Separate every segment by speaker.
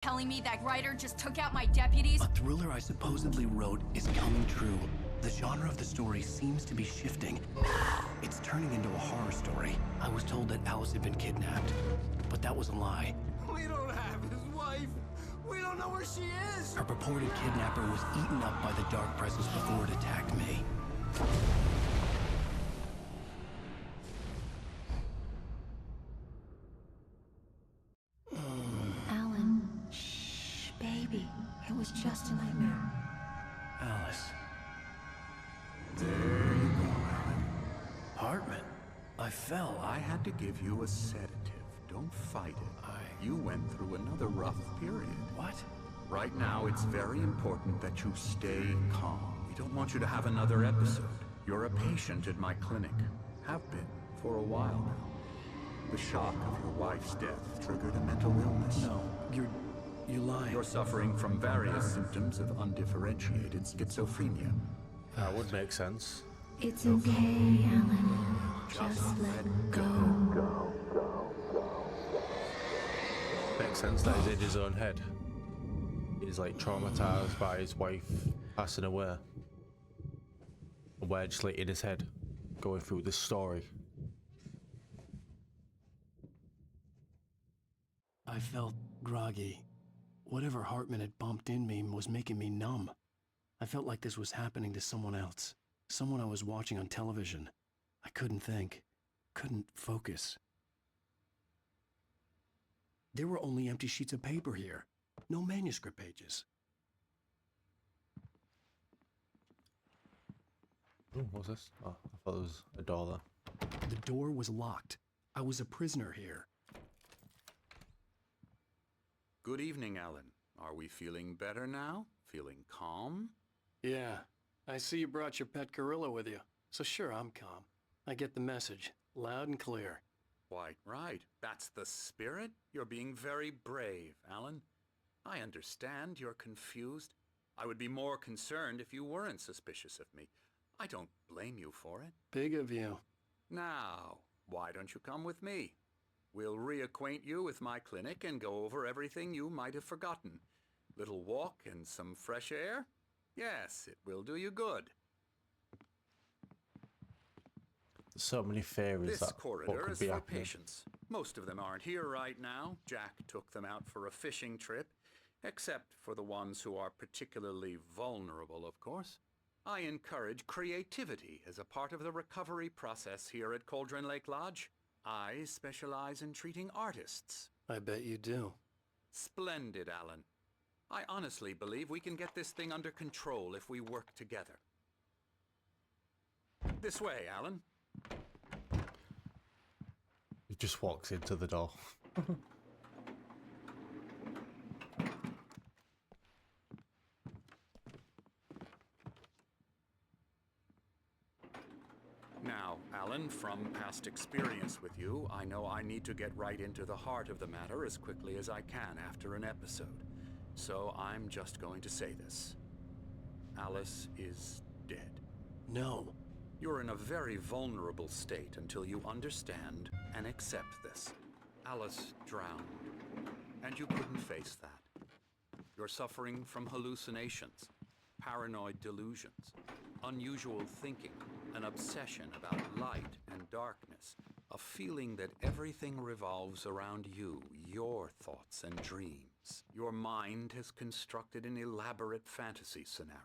Speaker 1: telling me that writer just took out my deputies?
Speaker 2: A thriller I supposedly wrote is coming true. The genre of the story seems to be shifting. It's turning into a horror story. I was told that Alice had been kidnapped, but that was a lie.
Speaker 3: We don't have his wife. We don't know where she is.
Speaker 2: Her purported kidnapper was eaten up by the dark presence before it attacked me.
Speaker 4: Alan, shh, baby. It was just a nightmare.
Speaker 2: Alice.
Speaker 3: There you go, Alan.
Speaker 2: Hartman. I fell.
Speaker 3: I had to give you a sedative. Don't fight it. You went through another rough period.
Speaker 2: What?
Speaker 3: Right now, it's very important that you stay calm. We don't want you to have another episode. You're a patient at my clinic. Have been for a while now. The shock of your wife's death triggered a mental illness.
Speaker 2: No, you're lying.
Speaker 3: You're suffering from various symptoms of undifferentiated schizophrenia.
Speaker 5: That would make sense.
Speaker 4: It's okay, Alan. Just let go.
Speaker 5: Makes sense that he's in his own head. He's like traumatized by his wife passing away. And we're just like in his head, going through this story.
Speaker 2: I felt groggy. Whatever Hartman had bumped in me was making me numb. I felt like this was happening to someone else. Someone I was watching on television. I couldn't think. Couldn't focus. There were only empty sheets of paper here. No manuscript pages.
Speaker 5: Oh, what's this? Oh, I thought there was a door there.
Speaker 2: The door was locked. I was a prisoner here.
Speaker 3: Good evening, Alan. Are we feeling better now? Feeling calm?
Speaker 2: Yeah. I see you brought your pet gorilla with you. So sure, I'm calm. I get the message. Loud and clear.
Speaker 3: Quite right. That's the spirit. You're being very brave, Alan. I understand you're confused. I would be more concerned if you weren't suspicious of me. I don't blame you for it.
Speaker 2: Big of you.
Speaker 3: Now, why don't you come with me? We'll reacquaint you with my clinic and go over everything you might have forgotten. Little walk and some fresh air? Yes, it will do you good.
Speaker 5: So many theories
Speaker 3: This
Speaker 5: that what
Speaker 3: corridor
Speaker 5: could
Speaker 3: is
Speaker 5: be
Speaker 3: for
Speaker 5: happening.
Speaker 3: patients. Most of them aren't here right now. Jack took them out for a fishing trip, except for the ones who are particularly vulnerable, of course. I encourage creativity as a part of the recovery process here at Cauldron Lake Lodge. I specialize in treating artists.
Speaker 2: I bet you do.
Speaker 3: Splendid, Alan. I honestly believe we can get this thing under control if we work together. This way, Alan.
Speaker 5: He just walks into the door.
Speaker 3: Now, Alan, from past experience with you, I know I need to get right into the heart of the matter as quickly as I can after an episode. So I'm just going to say this. Alice is dead.
Speaker 2: No.
Speaker 3: You're in a very vulnerable state until you understand and accept this. Alice drowned, and you couldn't face that. You're suffering from hallucinations, paranoid delusions, unusual thinking, an obsession about light and darkness, a feeling that everything revolves around you, your thoughts and dreams. Your mind has constructed an elaborate fantasy scenario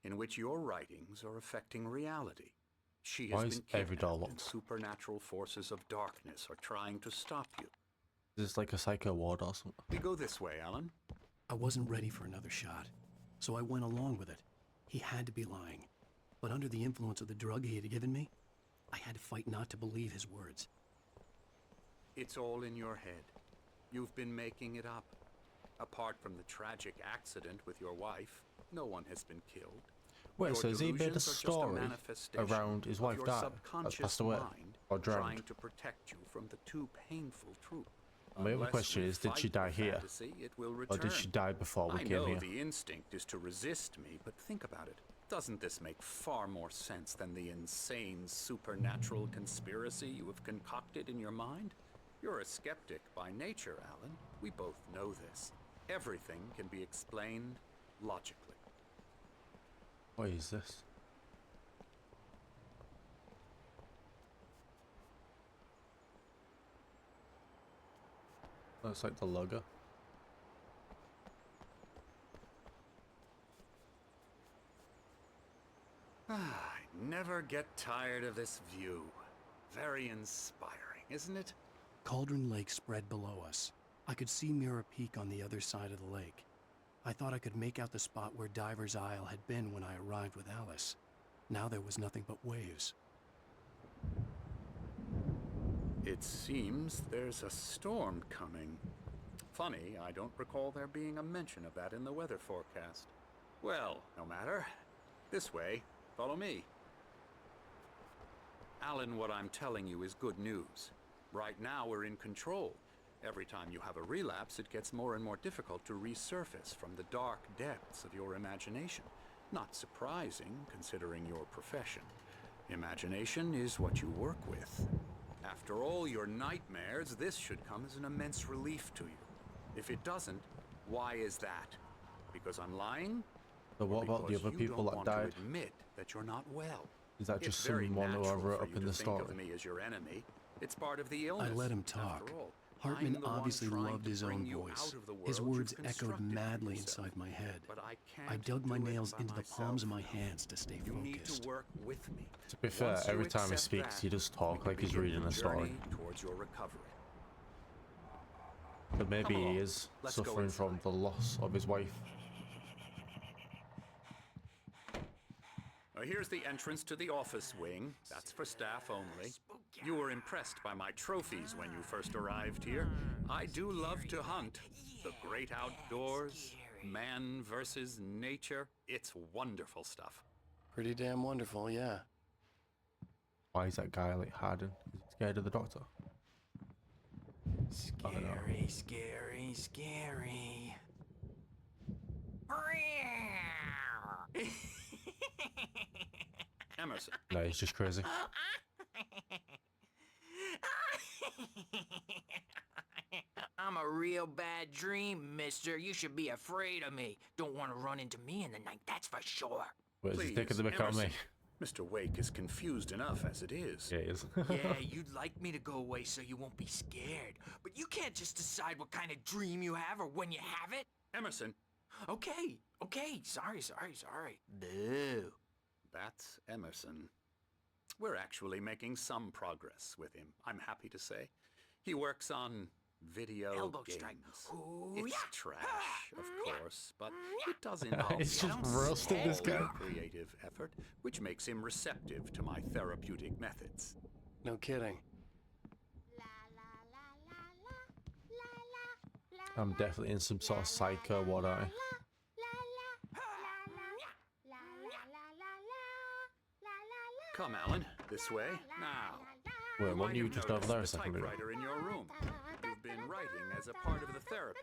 Speaker 3: in which your writings are affecting reality. She
Speaker 5: Why
Speaker 3: has
Speaker 5: is
Speaker 3: been
Speaker 5: every door
Speaker 3: kidnapped, and
Speaker 5: locked?
Speaker 3: supernatural forces of darkness are trying to stop you.
Speaker 5: Is this like a psycho ward or something?
Speaker 3: We go this way, Alan.
Speaker 2: I wasn't ready for another shot, so I went along with it. He had to be lying. But under the influence of the drug he had given me, I had to fight not to believe his words.
Speaker 3: It's all in your head. You've been making it up. Apart from the tragic accident with your wife, no one has been killed.
Speaker 5: Wait,
Speaker 3: Your
Speaker 5: so has he made a
Speaker 3: delusions are just
Speaker 5: story
Speaker 3: manifestation
Speaker 5: around his
Speaker 3: of
Speaker 5: wife
Speaker 3: your
Speaker 5: died,
Speaker 3: subconscious
Speaker 5: passed away,
Speaker 3: mind
Speaker 5: or drowned?
Speaker 3: trying to protect you from the too painful truth.
Speaker 5: My other
Speaker 3: Unless
Speaker 5: question
Speaker 3: we
Speaker 5: is, did she
Speaker 3: fight
Speaker 5: die
Speaker 3: the
Speaker 5: here?
Speaker 3: fantasy, it will
Speaker 5: Or
Speaker 3: return.
Speaker 5: did she die before we
Speaker 3: I
Speaker 5: came
Speaker 3: know
Speaker 5: here?
Speaker 3: the instinct is to resist me, but think about it. Doesn't this make far more sense than the insane supernatural conspiracy you have concocted in your mind? You're a skeptic by nature, Alan. We both know this. Everything can be explained logically.
Speaker 5: What is this? Looks like the lugger.
Speaker 3: I never get tired of this view. Very inspiring, isn't it?
Speaker 2: Cauldron Lake spread below us. I could see Mirror Peak on the other side of the lake. I thought I could make out the spot where Diver's Isle had been when I arrived with Alice. Now there was nothing but waves.
Speaker 3: It seems there's a storm coming. Funny, I don't recall there being a mention of that in the weather forecast. Well, no matter. This way. Follow me. Alan, what I'm telling you is good news. Right now we're in control. Every time you have a relapse, it gets more and more difficult to resurface from the dark depths of your imagination. Not surprising, considering your profession. Imagination is what you work with. After all your nightmares, this should come as an immense relief to you. If it doesn't, why is that? Because I'm lying?
Speaker 5: But what about the
Speaker 3: Because
Speaker 5: other
Speaker 3: you
Speaker 5: people
Speaker 3: don't
Speaker 5: that
Speaker 3: want
Speaker 5: died?
Speaker 3: to admit that you're not well.
Speaker 5: Is that
Speaker 3: It's
Speaker 5: just
Speaker 3: very
Speaker 5: someone who I
Speaker 3: natural
Speaker 5: wrote
Speaker 3: for
Speaker 5: up
Speaker 3: you
Speaker 5: in
Speaker 3: to
Speaker 5: the
Speaker 3: think
Speaker 5: story?
Speaker 3: of me as your enemy. It's part of the illness.
Speaker 2: I let him
Speaker 3: After
Speaker 2: talk.
Speaker 3: all,
Speaker 2: Hartman
Speaker 3: I'm the one
Speaker 2: obviously
Speaker 3: trying
Speaker 2: loved
Speaker 3: to
Speaker 2: his
Speaker 3: bring
Speaker 2: own
Speaker 3: you
Speaker 2: voice.
Speaker 3: out of the
Speaker 2: His
Speaker 3: world
Speaker 2: words
Speaker 3: you've
Speaker 2: echoed
Speaker 3: constructed for
Speaker 2: madly
Speaker 3: yourself.
Speaker 2: inside my head.
Speaker 3: But I
Speaker 2: I
Speaker 3: can't
Speaker 2: dug my
Speaker 3: do it
Speaker 2: nails
Speaker 3: by
Speaker 2: into the palms of my
Speaker 3: myself.
Speaker 2: hands to stay
Speaker 3: You need
Speaker 2: focused.
Speaker 3: to work with me.
Speaker 5: To be fair,
Speaker 3: Once you
Speaker 5: every time he
Speaker 3: accept
Speaker 5: speaks,
Speaker 3: that,
Speaker 5: he does
Speaker 3: we
Speaker 5: talk
Speaker 3: can
Speaker 5: like he's
Speaker 3: begin
Speaker 5: reading
Speaker 3: the
Speaker 5: a story.
Speaker 3: journey towards your recovery.
Speaker 5: But maybe
Speaker 3: Come
Speaker 5: he
Speaker 3: along.
Speaker 5: is
Speaker 3: Let's go
Speaker 5: suffering from
Speaker 3: inside.
Speaker 5: the loss of his wife.
Speaker 3: Here's the entrance to the office wing. That's for staff only. You were impressed by my trophies when you first arrived here. I do love to hunt. The great outdoors, man versus nature. It's wonderful stuff.
Speaker 2: Pretty damn wonderful, yeah.
Speaker 5: Why is that guy like hiding? Is he scared of the doctor? I don't know.
Speaker 6: Scary, scary, scary.
Speaker 3: Emerson,
Speaker 5: No, he's just crazy.
Speaker 6: I'm a real bad dream, mister. You should be afraid of me. Don't want to run into me in the night, that's for sure.
Speaker 5: Wait, is he taking the mick out of me?
Speaker 3: Mr. Wake is confused enough as it is.
Speaker 5: Yeah, he is.
Speaker 6: Yeah, you'd like me to go away so you won't be scared. But you can't just decide what kind of dream you have or when you have it.
Speaker 3: Emerson,
Speaker 6: Okay, sorry. Boo.
Speaker 3: that's Emerson. We're actually making some progress with him, I'm happy to say. He works on video
Speaker 6: Elbow
Speaker 3: games.
Speaker 6: strike. Ooh,
Speaker 3: It's
Speaker 6: yeah.
Speaker 3: trash, of course, but it does involve
Speaker 5: It's just
Speaker 3: some
Speaker 5: roasting this
Speaker 3: small
Speaker 5: guy.
Speaker 3: creative effort, which makes him receptive to my therapeutic methods.
Speaker 2: No kidding.
Speaker 5: I'm definitely in some sort of psycho, what I?
Speaker 3: Come, Alan, this way. Now,
Speaker 5: Wait,
Speaker 3: might
Speaker 5: weren't you
Speaker 3: have
Speaker 5: just over there a
Speaker 3: noticed the
Speaker 5: second ago?
Speaker 3: typewriter in your room. You've been writing as a part of the therapy.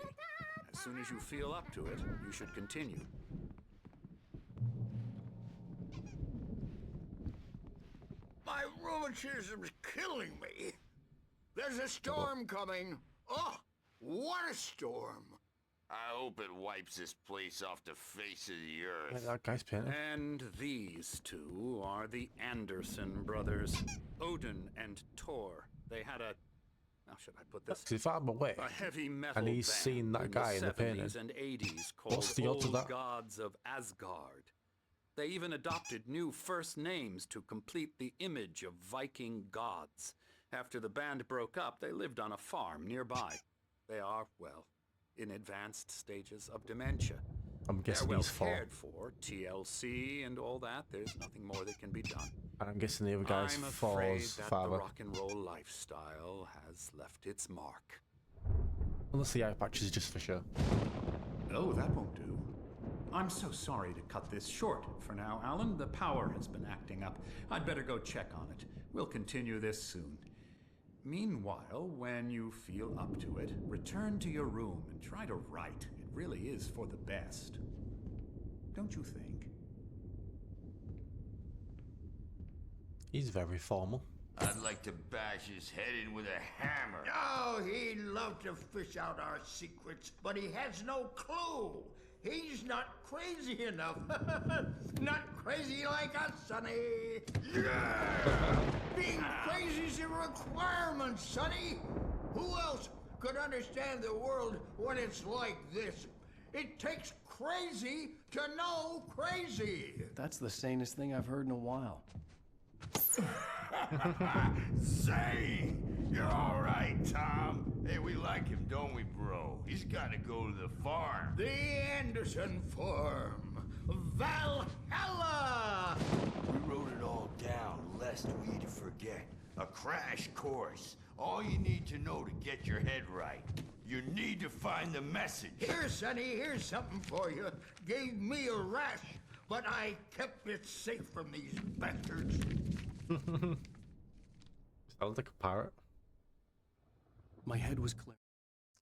Speaker 3: As soon as you feel up to it, you should continue.
Speaker 7: My rheumatism's killing me. There's a storm coming. Oh, what a storm.
Speaker 8: I hope it wipes this place off the face of the
Speaker 5: Like
Speaker 8: earth.
Speaker 5: that guy's painting.
Speaker 3: And these two are the Anderson brothers, Odin and Tor. They had a, how should I put this?
Speaker 5: 'Cause if I'm away,
Speaker 3: A heavy metal
Speaker 5: and he's
Speaker 3: band
Speaker 5: seen that
Speaker 3: in
Speaker 5: guy in the
Speaker 3: 70s
Speaker 5: painting,
Speaker 3: and 80s called
Speaker 5: what's the odds of
Speaker 3: Old
Speaker 5: that?
Speaker 3: Gods of Asgard. They even adopted new first names to complete the image of Viking gods. After the band broke up, they lived on a farm nearby. They are, well, in advanced stages of dementia.
Speaker 5: I'm
Speaker 3: They're
Speaker 5: guessing
Speaker 3: well
Speaker 5: he's four.
Speaker 3: cared for, TLC and all that. There's nothing more that can be done.
Speaker 5: And I'm guessing the other guy's
Speaker 3: I'm afraid
Speaker 5: four's
Speaker 3: that
Speaker 5: father.
Speaker 3: the rock and roll lifestyle has left its mark.
Speaker 5: Unless the eye patch is just for show.
Speaker 3: Oh, that won't do. I'm so sorry to cut this short for now, Alan. The power has been acting up. I'd better go check on it. We'll continue this soon. Meanwhile, when you feel up to it, return to your room and try to write. It really is for the best. Don't you think?
Speaker 5: He's very formal.
Speaker 8: I'd like to bash his head in with a hammer.
Speaker 7: Oh, he'd love to fish out our secrets, but he has no clue. He's not crazy enough. Not crazy like us, Sonny. Yeah! Being crazy's a requirement, Sonny. Who else could understand the world when it's like this? It takes crazy to know crazy.
Speaker 2: That's the sanest thing I've heard in a while.
Speaker 8: Say, you're all right, Tom. Hey, we like him, don't we, bro? He's got to go to the farm.
Speaker 7: The Anderson Farm. Valhalla!
Speaker 8: We wrote it all down, lest we'd forget. A crash course. All you need to know to get your head right. You need to find the message.
Speaker 7: Here, Sonny, here's something for you. Gave me a rash, but I kept it safe from these bastards.
Speaker 5: Sounds like a parrot.
Speaker 2: My head was clear.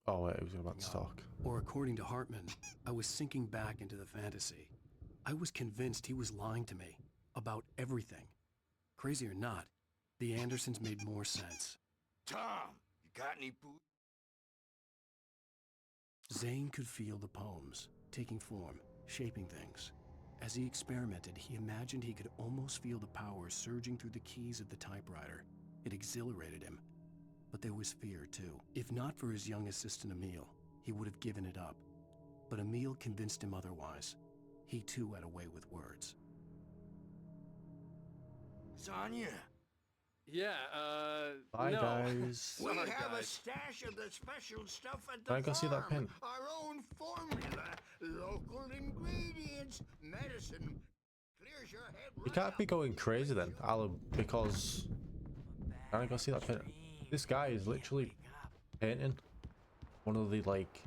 Speaker 5: Oh wait, it was about to talk.
Speaker 2: Or according to Hartman, I was sinking back into the fantasy. I was convinced he was lying to me about everything. Crazy or not, the Andersons made more sense.
Speaker 8: Tom, you got any boots?
Speaker 2: Zane could feel the poems, taking form, shaping things. As he experimented, he imagined he could almost feel the power surging through the keys of the typewriter. It exhilarated him. But there was fear, too. If not for his young assistant Emil, he would have given it up. But Emil convinced him otherwise. He, too, had a way with words.
Speaker 8: Sonya.
Speaker 9: Yeah,
Speaker 5: Bye,
Speaker 9: no.
Speaker 5: guys.
Speaker 7: We
Speaker 9: Sorry,
Speaker 7: have a
Speaker 9: guys.
Speaker 7: stash of the special stuff at the
Speaker 5: Can I go see that
Speaker 7: farm.
Speaker 5: pen?
Speaker 7: Our own formula, local ingredients, medicine. Clears your head
Speaker 5: You
Speaker 7: right
Speaker 5: can't be
Speaker 7: up.
Speaker 5: going crazy then, Alan, because... Can I go see that painting? This guy is literally painting one of the, like,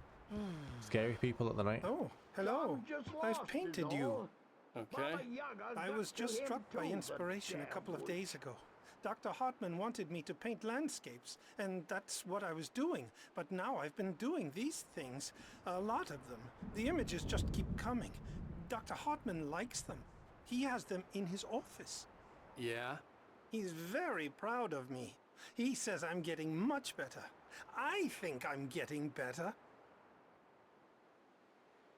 Speaker 5: scary people at the night.
Speaker 10: Oh, hello.
Speaker 7: Just
Speaker 10: I've
Speaker 7: lost
Speaker 10: painted
Speaker 7: is
Speaker 10: you.
Speaker 7: all.
Speaker 9: Okay.
Speaker 7: Baba Yaga
Speaker 10: I
Speaker 7: got
Speaker 10: was
Speaker 7: to
Speaker 10: just
Speaker 7: him
Speaker 10: struck by
Speaker 7: too, the
Speaker 10: inspiration a
Speaker 7: damn
Speaker 10: couple of
Speaker 7: witch.
Speaker 10: days ago. Dr. Hartman wanted me to paint landscapes, and that's what I was doing. But now I've been doing these things, a lot of them. The images just keep coming. Dr. Hartman likes them. He has them in his office.
Speaker 2: Yeah?
Speaker 10: He's very proud of me. He says I'm getting much better. I think I'm getting better.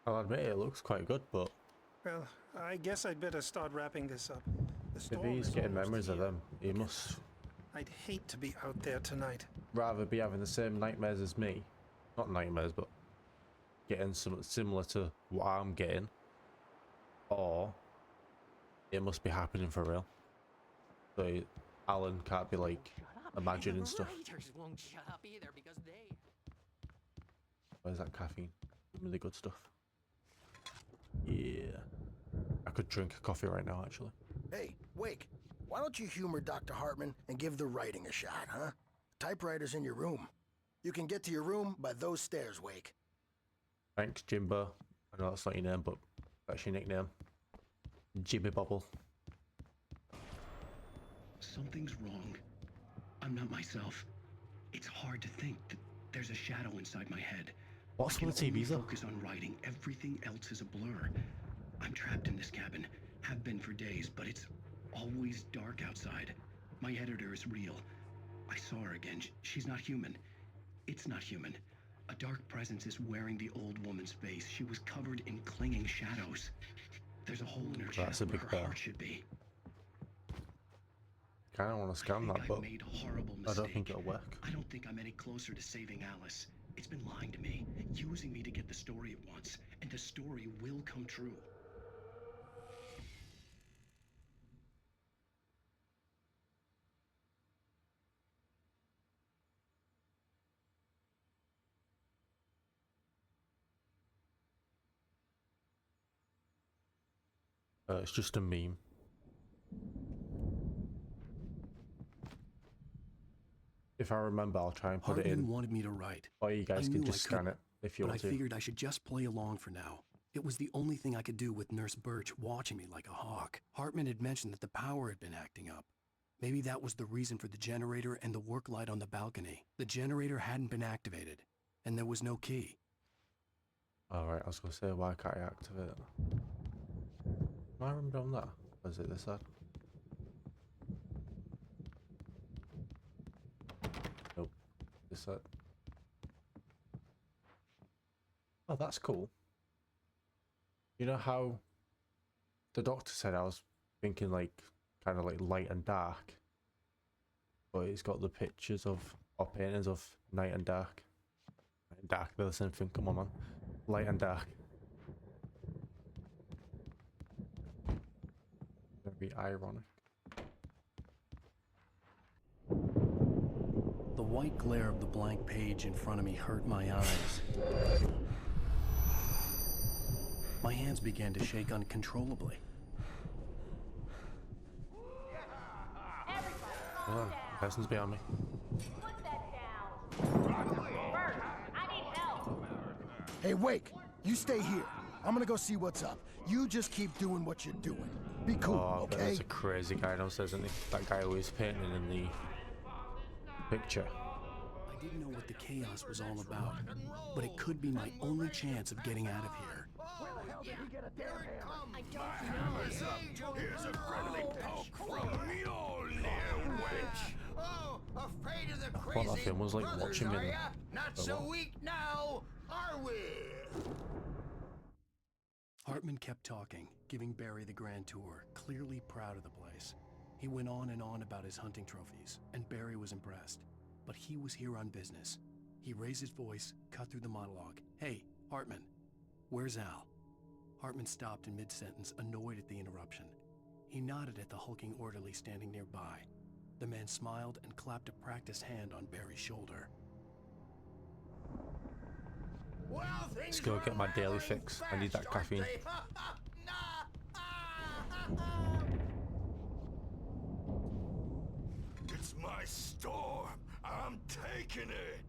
Speaker 5: I'll admit it looks quite good, but
Speaker 10: Well, I guess I'd better start wrapping this up. The
Speaker 5: if
Speaker 10: storm
Speaker 5: he's
Speaker 10: is
Speaker 5: getting
Speaker 10: almost
Speaker 5: memories of
Speaker 10: here.
Speaker 5: them, he must
Speaker 10: I'd hate to be out there tonight.
Speaker 5: rather be having the same nightmares as me. Not nightmares, but getting something similar to what I'm getting. Or it must be happening for real. So Alan can't be like imagining stuff.
Speaker 6: Writers won't shut up either because they...
Speaker 5: Where's that caffeine? Really good stuff. Yeah. I could drink a coffee right now, actually.
Speaker 11: Hey, Wake, why don't you humor Dr. Hartman and give the writing a shot, huh? Typewriter's in your room. You can get to your room by those stairs, Wake.
Speaker 5: Thanks, Jimbo. I know that's not your name, but that's your nickname. Jimmy Bobble.
Speaker 12: Something's wrong. I'm not myself. It's hard to think that there's a shadow inside my head.
Speaker 5: What's
Speaker 12: I can
Speaker 5: with the
Speaker 12: only
Speaker 5: TVs though?
Speaker 12: focus on writing. Everything else is a blur. I'm trapped in this cabin. Have been for days, but it's always dark outside. My editor is real. I saw her again. She's not human. It's not human. A dark presence is wearing the old woman's face. She was covered in clinging shadows. There's a hole in her
Speaker 5: That's
Speaker 12: chest
Speaker 5: a
Speaker 12: where
Speaker 5: big
Speaker 12: her
Speaker 5: bear.
Speaker 12: heart should be.
Speaker 5: Kinda wanna scan that,
Speaker 12: I've
Speaker 5: but
Speaker 12: made a horrible
Speaker 5: I
Speaker 12: mistake.
Speaker 5: don't think it'll work.
Speaker 12: I don't think I'm any closer to saving Alice. It's been lying to me, using me to get the story it wants, and the story will come true.
Speaker 5: It's just a meme. If I remember, I'll try and put it
Speaker 2: Hartman
Speaker 5: in.
Speaker 2: wanted me to write.
Speaker 5: Or you guys
Speaker 2: I
Speaker 5: can
Speaker 2: knew
Speaker 5: just
Speaker 2: I
Speaker 5: scan
Speaker 2: couldn't,
Speaker 5: it if you
Speaker 2: but I
Speaker 5: want to.
Speaker 2: figured I should just play along for now. It was the only thing I could do with Nurse Birch watching me like a hawk. Hartman had mentioned that the power had been acting up. Maybe that was the reason for the generator and the work light on the balcony. The generator hadn't been activated, and there was no key.
Speaker 5: Alright, I was gonna say, why can't I activate it? Am I remember on that? Or is it this side? said. Oh, that's cool. You know how the doctor said I was thinking like kind of like light and dark, but it's got the pictures of or paintings of night and dark. Light and dark, they're the same thing. Come on, man. Light and dark. Very ironic.
Speaker 2: The white glare of the blank page in front of me hurt my eyes. My hands began to shake uncontrollably.
Speaker 5: Oh, person's behind me.
Speaker 11: Hey, Wake, you stay here. I'm gonna go see what's up. You just keep doing what you're doing. Be cool,
Speaker 5: Oh, but
Speaker 11: okay?
Speaker 5: there's a crazy guy downstairs, isn't he? That guy who was painting in the picture.
Speaker 2: I didn't know what the chaos was all about, but it could be my only chance of getting out of here.
Speaker 7: Where the hell did he get a damn hammer? I don't know. Here's a friendly poke from Mjolnir, wench. Oh, afraid of the
Speaker 5: I thought
Speaker 7: crazy
Speaker 5: that film was like
Speaker 7: brothers,
Speaker 5: watching
Speaker 7: are
Speaker 5: me.
Speaker 7: ya? Not so weak now, are we?
Speaker 2: Hartman kept talking, giving Barry the grand tour, clearly proud of the place. He went on and on about his hunting trophies, and Barry was impressed. But he was here on business. He raised his voice, cut through the monologue. Hey, Hartman, where's Al? Hartman stopped in mid-sentence, annoyed at the interruption. He nodded at the hulking orderly standing nearby. The man smiled and clapped a practiced hand on Barry's shoulder.
Speaker 7: Well,
Speaker 5: Let's go get my daily fix. I need that caffeine.
Speaker 8: It's my storm. I'm taking it.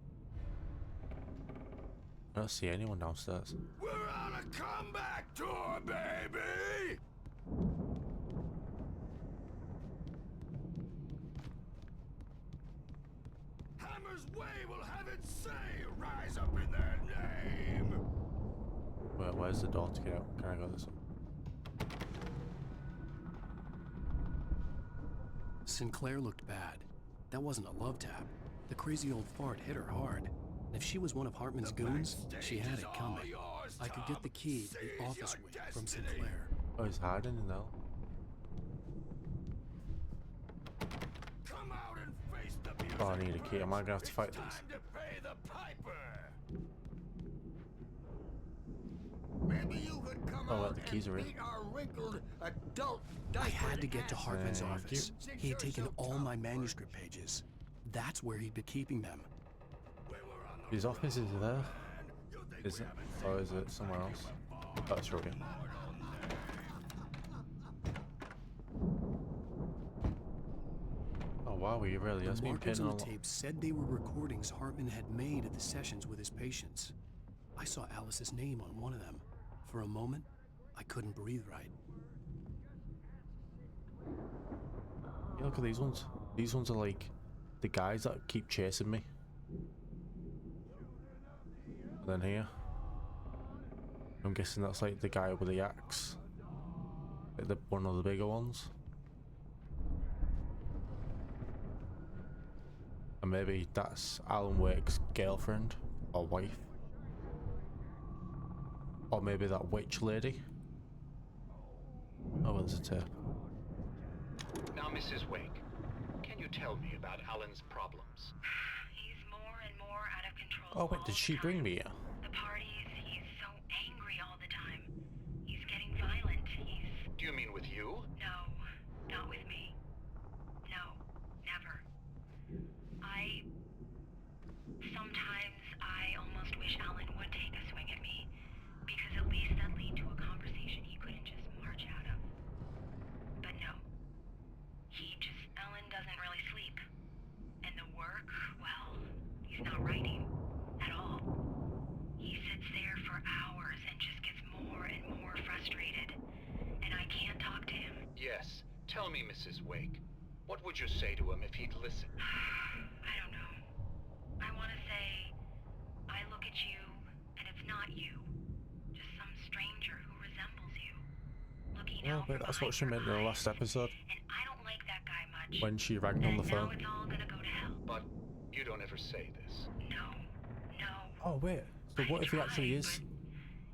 Speaker 5: I don't see anyone downstairs.
Speaker 8: We're on a comeback tour, baby. Hammer's Way will have its say. Rise up in their name.
Speaker 5: Where's the door to get out? Can I go this way?
Speaker 2: Sinclair looked bad. That wasn't a love tap. The crazy old fart hit her hard. And if she was one of Hartman's goons, she had it coming. I could get the key to the office wing from Sinclair.
Speaker 5: Oh, he's hiding in there.
Speaker 8: Come out and face the music.
Speaker 5: Oh, I need a key. Am I gonna have to fight this?
Speaker 8: Time to pay the piper.
Speaker 7: Maybe you could come
Speaker 5: Oh, well,
Speaker 7: out
Speaker 5: the keys
Speaker 7: and
Speaker 5: are in.
Speaker 7: beat our wrinkled adult
Speaker 2: I had to get to
Speaker 7: ass.
Speaker 2: Hartman's
Speaker 5: Thank
Speaker 2: office.
Speaker 7: you.
Speaker 2: He had taken all my manuscript pages. That's where he'd been keeping them.
Speaker 5: His office is there. Is it? Or is it somewhere else? Oh, it's right here. Oh wow, he really has
Speaker 2: The
Speaker 5: been
Speaker 2: markings
Speaker 5: pinning
Speaker 2: on
Speaker 5: a
Speaker 2: the
Speaker 5: lot.
Speaker 2: tape said they were recordings Hartman had made at the sessions with his patients. I saw Alice's name on one of them. For a moment, I couldn't breathe right.
Speaker 5: Yeah, look at these ones. These ones are like the guys that keep chasing me. And then here, I'm guessing that's like the guy with the axe. Like one of the bigger ones. And maybe that's Alan Wake's girlfriend or wife. Or maybe that witch lady. Oh, well, there's a tape.
Speaker 9: Now, Mrs. Wake, can you tell me about Alan's problems?
Speaker 4: He's more and more out of control.
Speaker 5: Oh, wait, did she bring me here?
Speaker 4: The parties, he's so angry all the time. He's getting violent.
Speaker 9: Do you mean with you?
Speaker 4: No, not with me. No, never. Sometimes I almost wish Alan would take a swing at me, because at least that'd lead to a conversation he couldn't just march out of. But no. Alan doesn't really sleep. And the work, well, he's not writing at all. He sits there for hours and just gets more and more frustrated. And I can't talk to him.
Speaker 9: Yes. Tell me, Mrs. Wake. What would you say to him if he'd listen?
Speaker 4: I don't know. I want to say, I look at you, and it's not you. Just some stranger who resembles you. Looking
Speaker 5: Oh,
Speaker 4: out
Speaker 5: wait,
Speaker 4: from
Speaker 5: that's what she
Speaker 4: behind
Speaker 5: meant in
Speaker 4: your
Speaker 5: the last
Speaker 4: eyes.
Speaker 5: episode.
Speaker 4: And I don't like that guy much.
Speaker 5: When she rang on the
Speaker 4: And now
Speaker 5: phone.
Speaker 4: it's all gonna go to hell.
Speaker 9: But you don't ever say this.
Speaker 5: Oh wait, so what if he actually is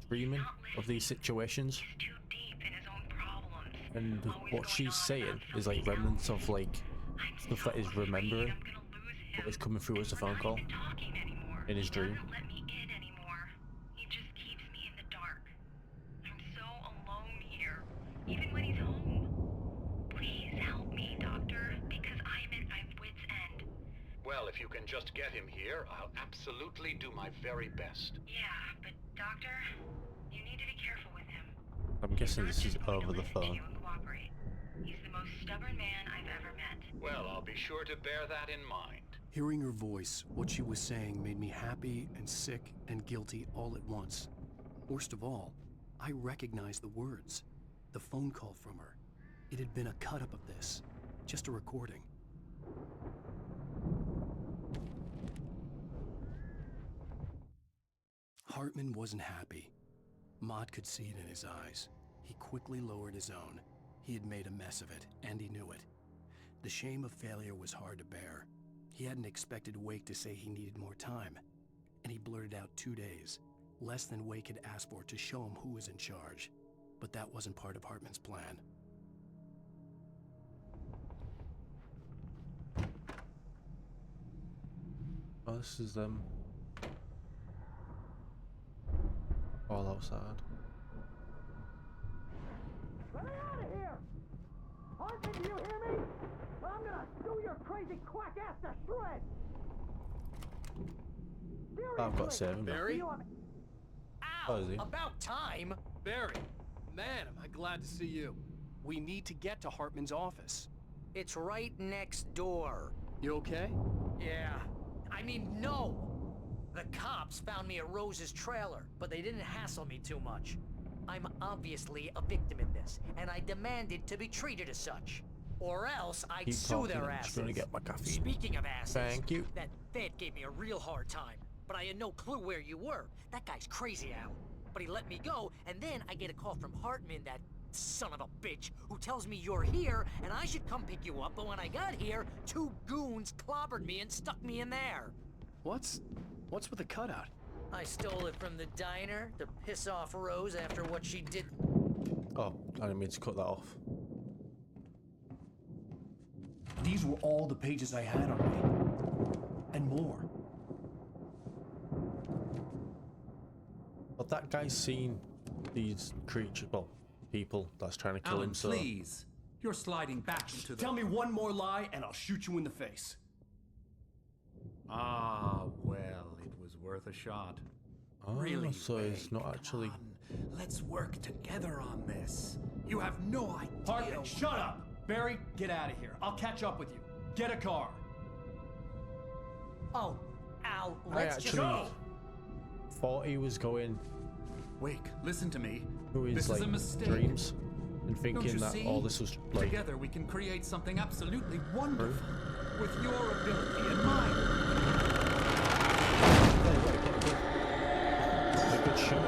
Speaker 5: dreaming of these situations?
Speaker 4: He's too deep in his own problems.
Speaker 5: And
Speaker 4: Always
Speaker 5: what
Speaker 4: going
Speaker 5: she's
Speaker 4: on
Speaker 5: saying
Speaker 4: about
Speaker 5: is like
Speaker 4: something
Speaker 5: remnants of like
Speaker 4: I'm
Speaker 5: stuff
Speaker 4: so
Speaker 5: that he's
Speaker 4: afraid
Speaker 5: remembering,
Speaker 4: I'm gonna lose him.
Speaker 5: but it's coming through as a
Speaker 4: We're
Speaker 5: phone
Speaker 4: not
Speaker 5: call
Speaker 4: even talking anymore.
Speaker 5: in his
Speaker 4: He
Speaker 5: dream.
Speaker 4: doesn't let me in anymore. He just keeps me in the dark. I'm so alone here, even when he's home. Please help me, Doctor, because I'm at my wit's end.
Speaker 9: Well, if you can just get him here, I'll absolutely do my very best.
Speaker 4: Yeah, but Doctor, you need to be careful with him.
Speaker 5: I'm guessing this is over the
Speaker 4: Listen to
Speaker 5: phone.
Speaker 4: you and cooperate. He's the most stubborn man I've ever met.
Speaker 9: Well, I'll be sure to bear that in mind.
Speaker 2: Hearing her voice, what she was saying made me happy and sick and guilty all at once. Worst of all, I recognized the words. The phone call from her. It had been a cut-up of this. Just a recording. Hartman wasn't happy. Mott could see it in his eyes. He quickly lowered his own. He had made a mess of it, and he knew it. The shame of failure was hard to bear. He hadn't expected Wake to say he needed more time, and he blurted out 2 days, less than Wake had asked for to show him who was in charge. But that wasn't part of Hartman's plan.
Speaker 5: Oh, this is them. All outside.
Speaker 13: Let me out of here! Hartman, do you hear me? I'm gonna do your crazy quack ass to shreds!
Speaker 5: I've got 7.
Speaker 13: Barry?
Speaker 5: Oh, is he?
Speaker 6: About time.
Speaker 2: Barry, man, am I glad to see you. We need to get to Hartman's office.
Speaker 6: It's right next door.
Speaker 2: You okay?
Speaker 6: Yeah. I mean, no. The cops found me at Rose's trailer, but they didn't hassle me too much. I'm obviously a victim in this, and I demanded to be treated as such. Or else I'd
Speaker 5: Keep
Speaker 6: sue
Speaker 5: talking,
Speaker 6: their
Speaker 5: I'm
Speaker 6: asses.
Speaker 5: just gonna get my caffeine.
Speaker 6: Speaking of asses,
Speaker 5: Thank you.
Speaker 6: that Fed gave me a real hard time, but I had no clue where you were. That guy's crazy, Al. But he let me go, and then I get a call from Hartman, that son of a bitch, who tells me you're here, and I should come pick you up, but when I got here, 2 goons clobbered me and stuck me in there.
Speaker 2: What's with the cutout?
Speaker 6: I stole it from the diner to piss off Rose after what she did.
Speaker 5: Oh, I didn't mean to cut that off.
Speaker 2: These were all the pages I had on me. And more.
Speaker 5: But that guy's seen these creatures, well, people that's trying to kill him, so...
Speaker 3: please. You're sliding back into the...
Speaker 2: Tell me one more lie and I'll shoot you in the face.
Speaker 3: Ah, well, it was worth a shot.
Speaker 5: Oh,
Speaker 3: Really,
Speaker 5: so it's
Speaker 3: Wake,
Speaker 5: not
Speaker 3: come
Speaker 5: actually...
Speaker 3: on. Let's work together on this. You have no idea.
Speaker 2: Hartman, shut up! Barry, get out of here. I'll catch up with you. Get a car.
Speaker 6: Oh, Al,
Speaker 5: I
Speaker 6: let's just...
Speaker 5: actually thought he was going
Speaker 3: Wake, listen to me.
Speaker 5: through his,
Speaker 3: This is a
Speaker 5: like,
Speaker 3: mistake.
Speaker 5: dreams and
Speaker 3: Don't
Speaker 5: thinking
Speaker 3: you
Speaker 5: that
Speaker 3: see?
Speaker 5: all this was, like...
Speaker 3: Together we can create something absolutely wonderful. With your ability and mine.
Speaker 5: A good show.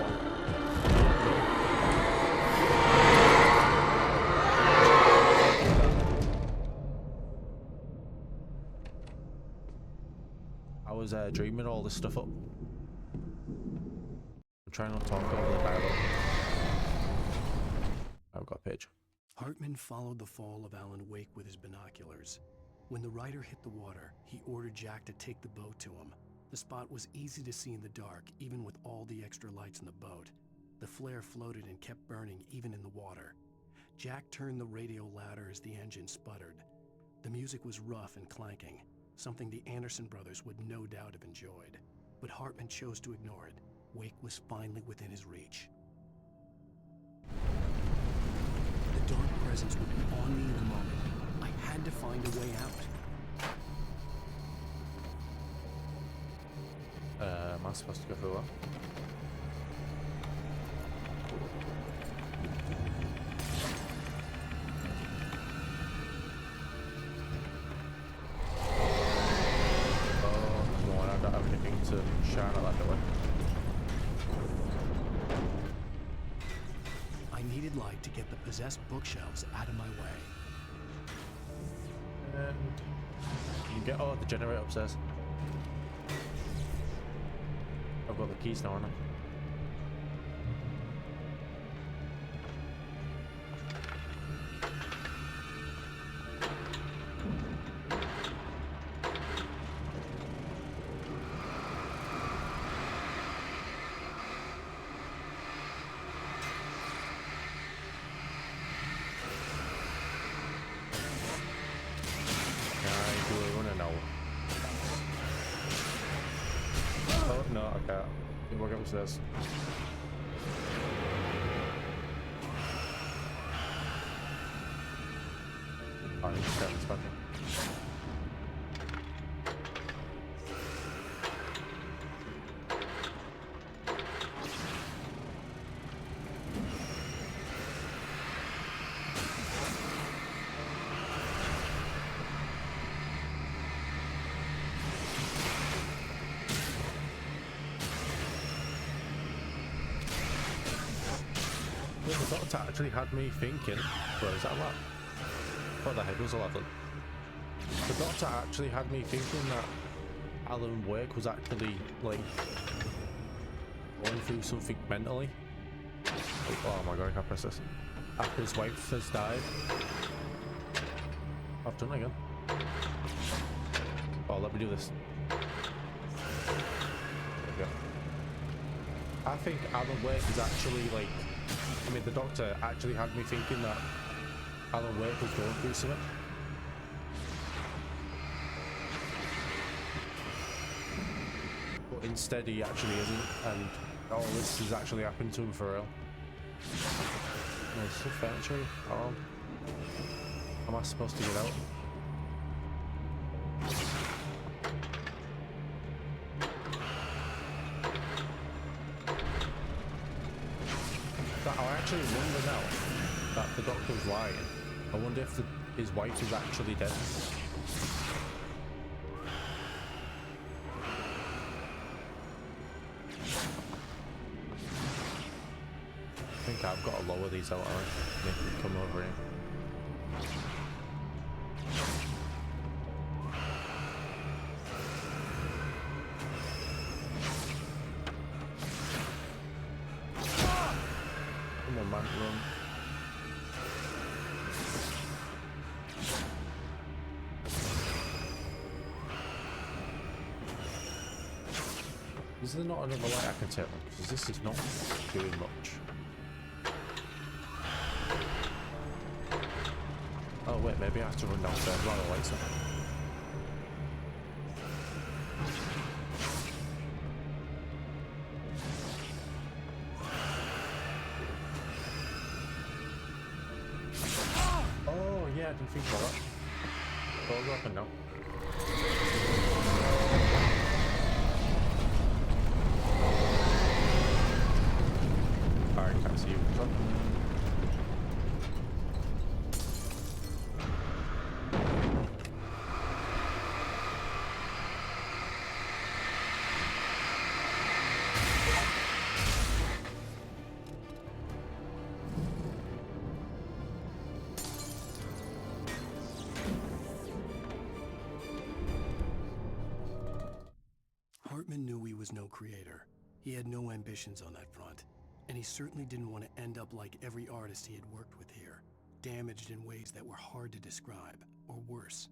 Speaker 5: I was dreaming all this stuff up. I'm trying not to talk over the dialogue. I've got a page.
Speaker 2: Hartman followed the fall of Alan Wake with his binoculars. When the rider hit the water, he ordered Jack to take the boat to him. The spot was easy to see in the dark, even with all the extra lights in the boat. The flare floated and kept burning even in the water. Jack turned the radio louder as the engine sputtered. The music was rough and clanking, something the Anderson brothers would no doubt have enjoyed. But Hartman chose to ignore it. Wake was finally within his reach. The dark presence would be on me in a moment. I had to find a way out.
Speaker 5: Am I supposed to go through that? Oh, come on, I don't have anything to shine at that door.
Speaker 2: I needed light to get the possessed bookshelves out of my way.
Speaker 5: And you get, oh, the generator upstairs. I've got the keys now, haven't I? Oh no, I can't. We'll go upstairs. I need to start this button. The doctor actually had me thinking, where is that at? What the heck was 11? The doctor actually had me thinking that Alan Wake was actually like going through something mentally. Oh my god, I can't press this. After his wife has died. I've done it again. Oh, let me do this. There we go. I think Alan Wake is actually like, I mean, the doctor actually had me thinking that Alan Wake was going through something. But instead he actually isn't, and all this has actually happened to him for real. There's some furniture. Oh. Am I supposed to get out? I actually wonder now that the doctor's lying. I wonder if his wife is actually dead. I think I've got to lower these out, make them come over here. Come on, man, run. Is there not another light I can take on? Because this is not doing much. Oh wait, maybe I have to run downstairs while the lights on. Oh yeah, I didn't think about that. Doors open now. Alright, can't see you.
Speaker 2: Hartman knew he was no creator. He had no ambitions on that front. And he certainly didn't want to end up like every artist he had worked with here, damaged in ways that were hard to describe, or worse.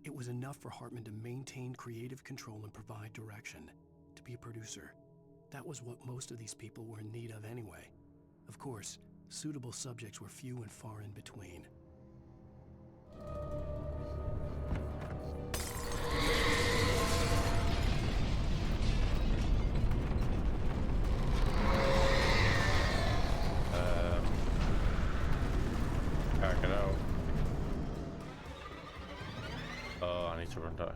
Speaker 2: It was enough for Hartman to maintain creative control and provide direction, to be a producer. That was what most of these people were in need of anyway. Of course, suitable subjects were few and far in between.
Speaker 5: To run down.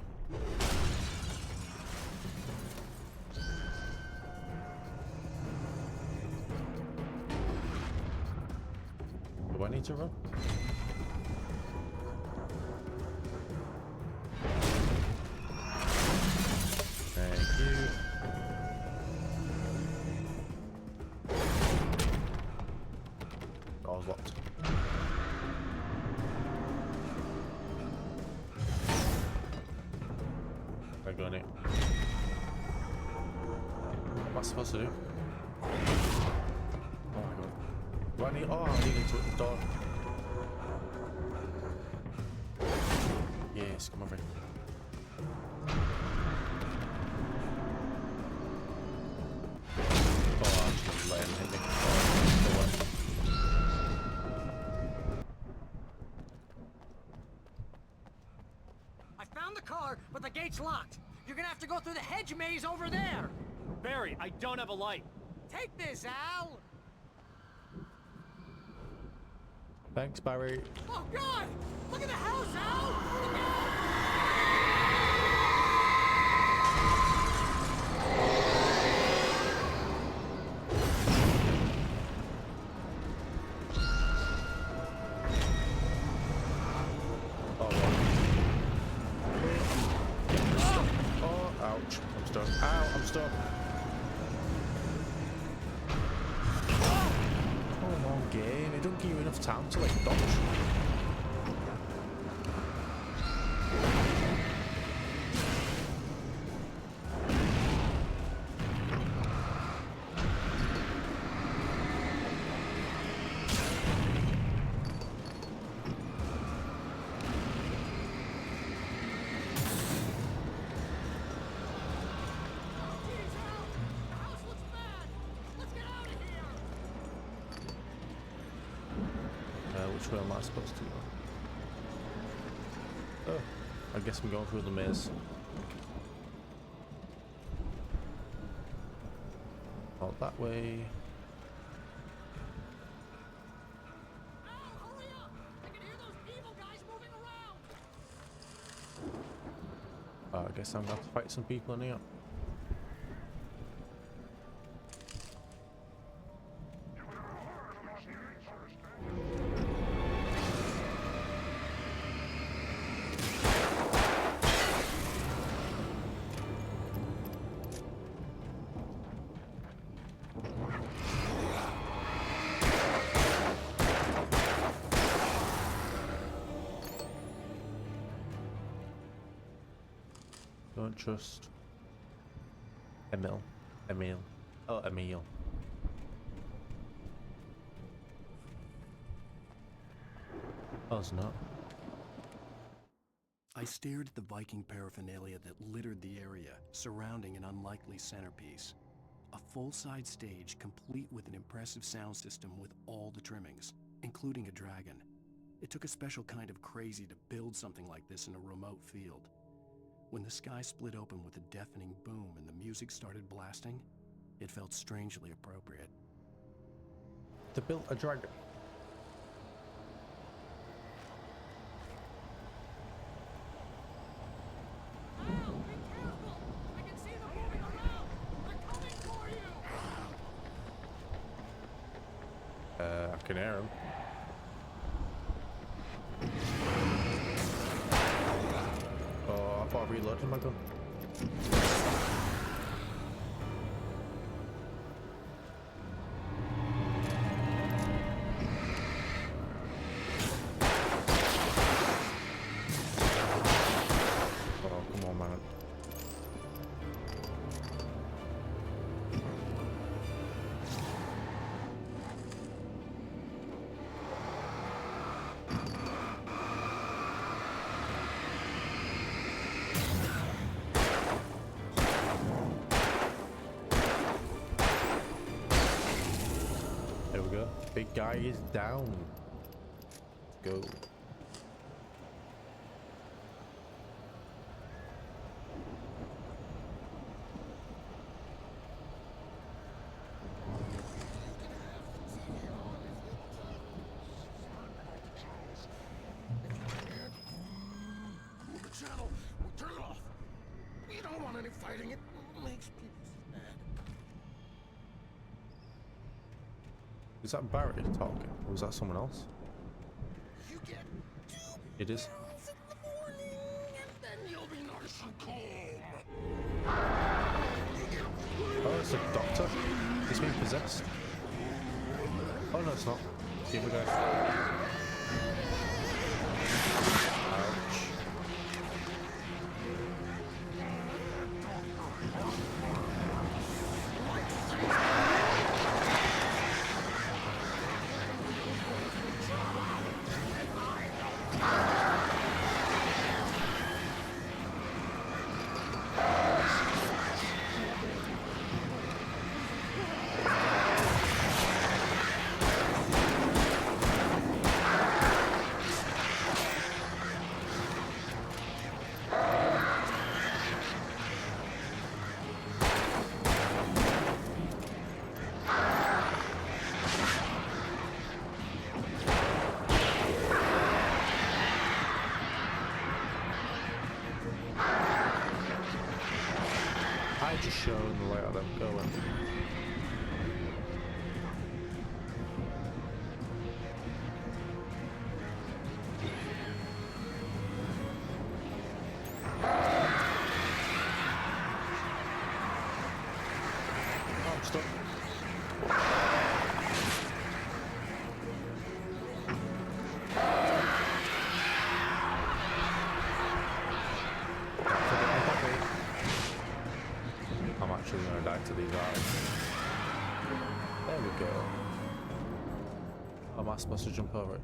Speaker 5: Do I need to run? Thank you. Door's locked. I got it. I supposed to do? Oh my god. Do I need... Oh, I need to hit the door. Yes, come over here. Oh, I'm just gonna let him hit me.
Speaker 6: I found the car, but the gate's locked. You're gonna have to go through the hedge maze over there.
Speaker 14: Barry, I don't have a light.
Speaker 6: Take this, Al.
Speaker 5: Thanks, Barry.
Speaker 6: Oh, God! Look at the house, Al! Look out!
Speaker 5: Ouch. I'm stuck. Ow, I'm stuck. Come on, game. It don't give you enough time to, like, dodge. Which way am I supposed to go? Oh, I guess I'm going through the maze. Out that way. I guess I'm gonna have to fight some people in here. Don't trust Emil. Oh, Emil. Oh, it's not.
Speaker 2: I stared at the Viking paraphernalia that littered the area, surrounding an unlikely centerpiece. A full-size stage complete with an impressive sound system with all the trimmings, including a dragon. It took a special kind of crazy to build something like this in a remote field. When the sky split open with a deafening boom and the music started blasting, it felt strangely appropriate.
Speaker 5: They built a dragon. I can hear him. Oh, I thought I reloaded my gun. Oh, come on, man. There we go. Big guy is down. Go.
Speaker 11: The channel. Turn it off. We don't want any fighting. It makes people sad.
Speaker 5: Is that Barry talking? Or was that someone else?
Speaker 11: You get
Speaker 5: It is.
Speaker 11: in the morning, and then you'll be nice and calm.
Speaker 5: Oh, it's a doctor. He's being possessed. Oh no, it's not. Here we go. Ouch. going, going. Oh, I'm stuck. I'm actually going to die to these eyes. There we go. Am I supposed to jump over it?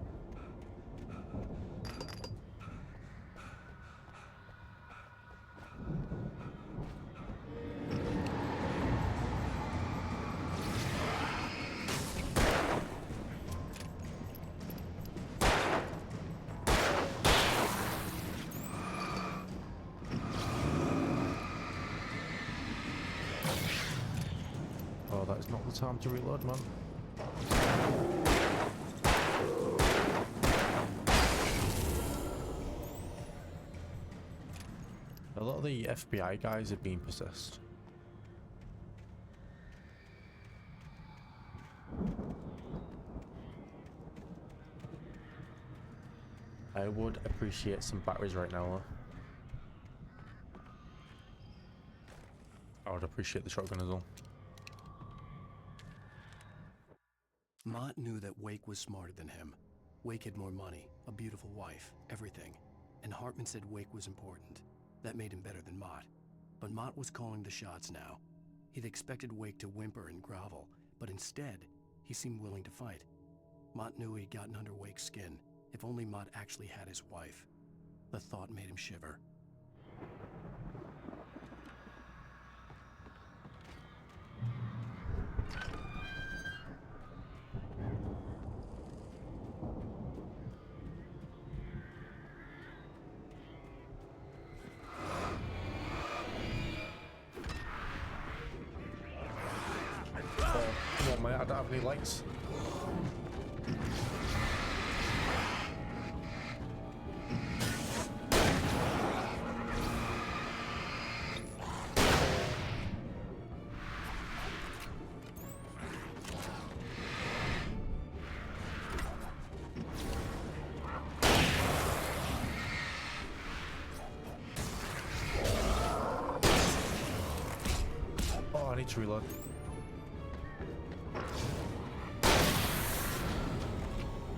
Speaker 5: Oh, that is not the time to reload, man. A lot of the FBI guys have been possessed. I would appreciate some batteries right now, though. I would appreciate the shotgun as well.
Speaker 2: Mott knew that Wake was smarter than him. Wake had more money, a beautiful wife, everything. And Hartman said Wake was important. That made him better than Mott. But Mott was calling the shots now. He'd expected Wake to whimper and grovel, but instead, he seemed willing to fight. Mott knew he'd gotten under Wake's skin. If only Mott actually had his wife. The thought made him shiver.
Speaker 5: Come on, mate, I don't have any lights. Oh, I need to reload.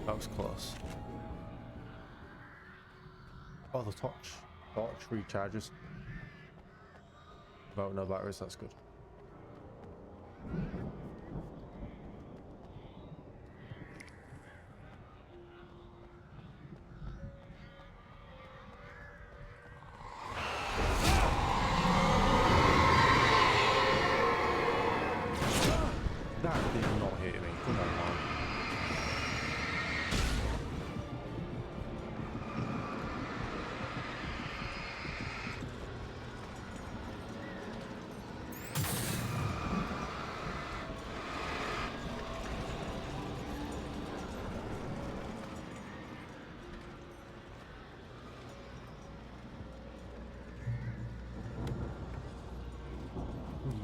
Speaker 5: That was close. Oh, the torch recharges. Without no batteries, that's good. That did not hit me. Come on, man.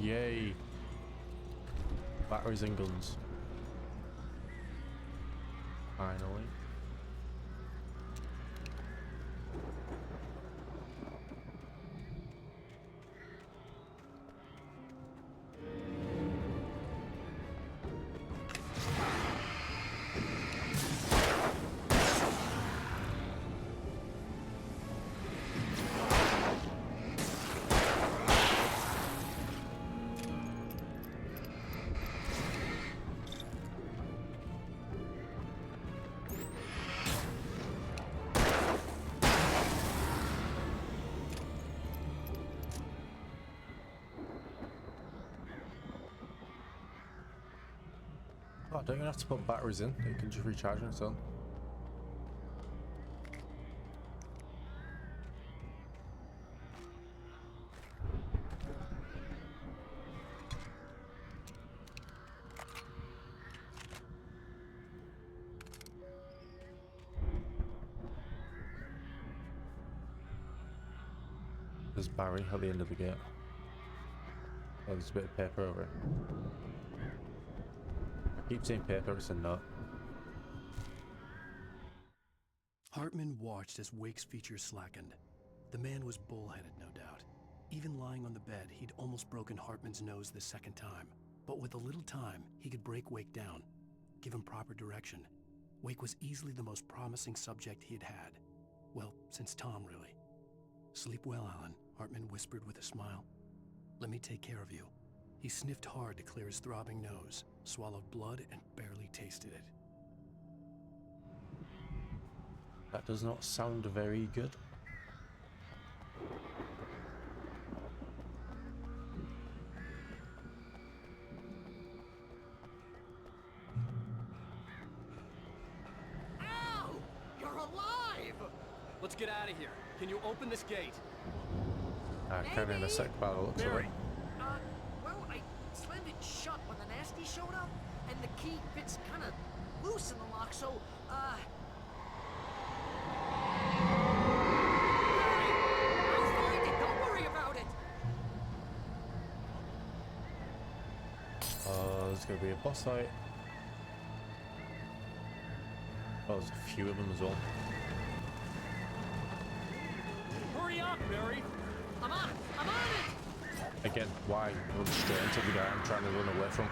Speaker 5: Yay. Batteries and guns. Finally. Oh, don't you have to put batteries in? You can just recharge on its own. There's Barry at the end of the gate. Oh, there's a bit of paper over it. I keep saying paper, it's a nut.
Speaker 2: Hartman watched as Wake's features slackened. The man was bullheaded, no doubt. Even lying on the bed, he'd almost broken Hartman's nose the second time. But with a little time, he could break Wake down, give him proper direction. Wake was easily the most promising subject he had had. Well, since Tom, really. Sleep well, Alan, Hartman whispered with a smile. Let me take care of you. He sniffed hard to clear his throbbing nose, swallowed blood, and barely tasted it.
Speaker 5: That does not sound very good.
Speaker 6: Al! You're alive!
Speaker 14: Let's get out of here. Can you open this gate?
Speaker 5: I can in a sec by the looks of it.
Speaker 6: Barry. Well, I slammed it shut when the nasty showed up, and the key fits kind of loose in the lock, so, Barry, I'll find it. Don't worry about it.
Speaker 5: There's gonna be a boss fight. Oh, there's a few of them as well.
Speaker 14: Hurry up, Barry!
Speaker 6: I'm on it! I'm on it!
Speaker 5: Again, why run straight into the guy I'm trying to run away from?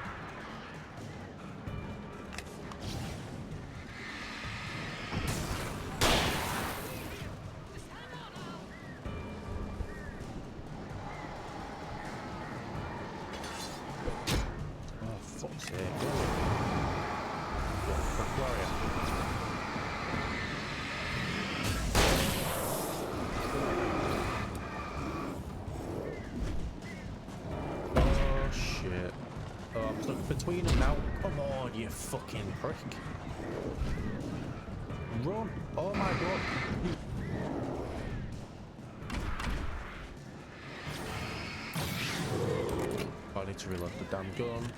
Speaker 5: Oh, fuck's sake. What the fuck are you? Oh shit. Oh, I'm stuck between them now. Come on, you fucking prick. Run! Oh my god. I need to reload the damn gun.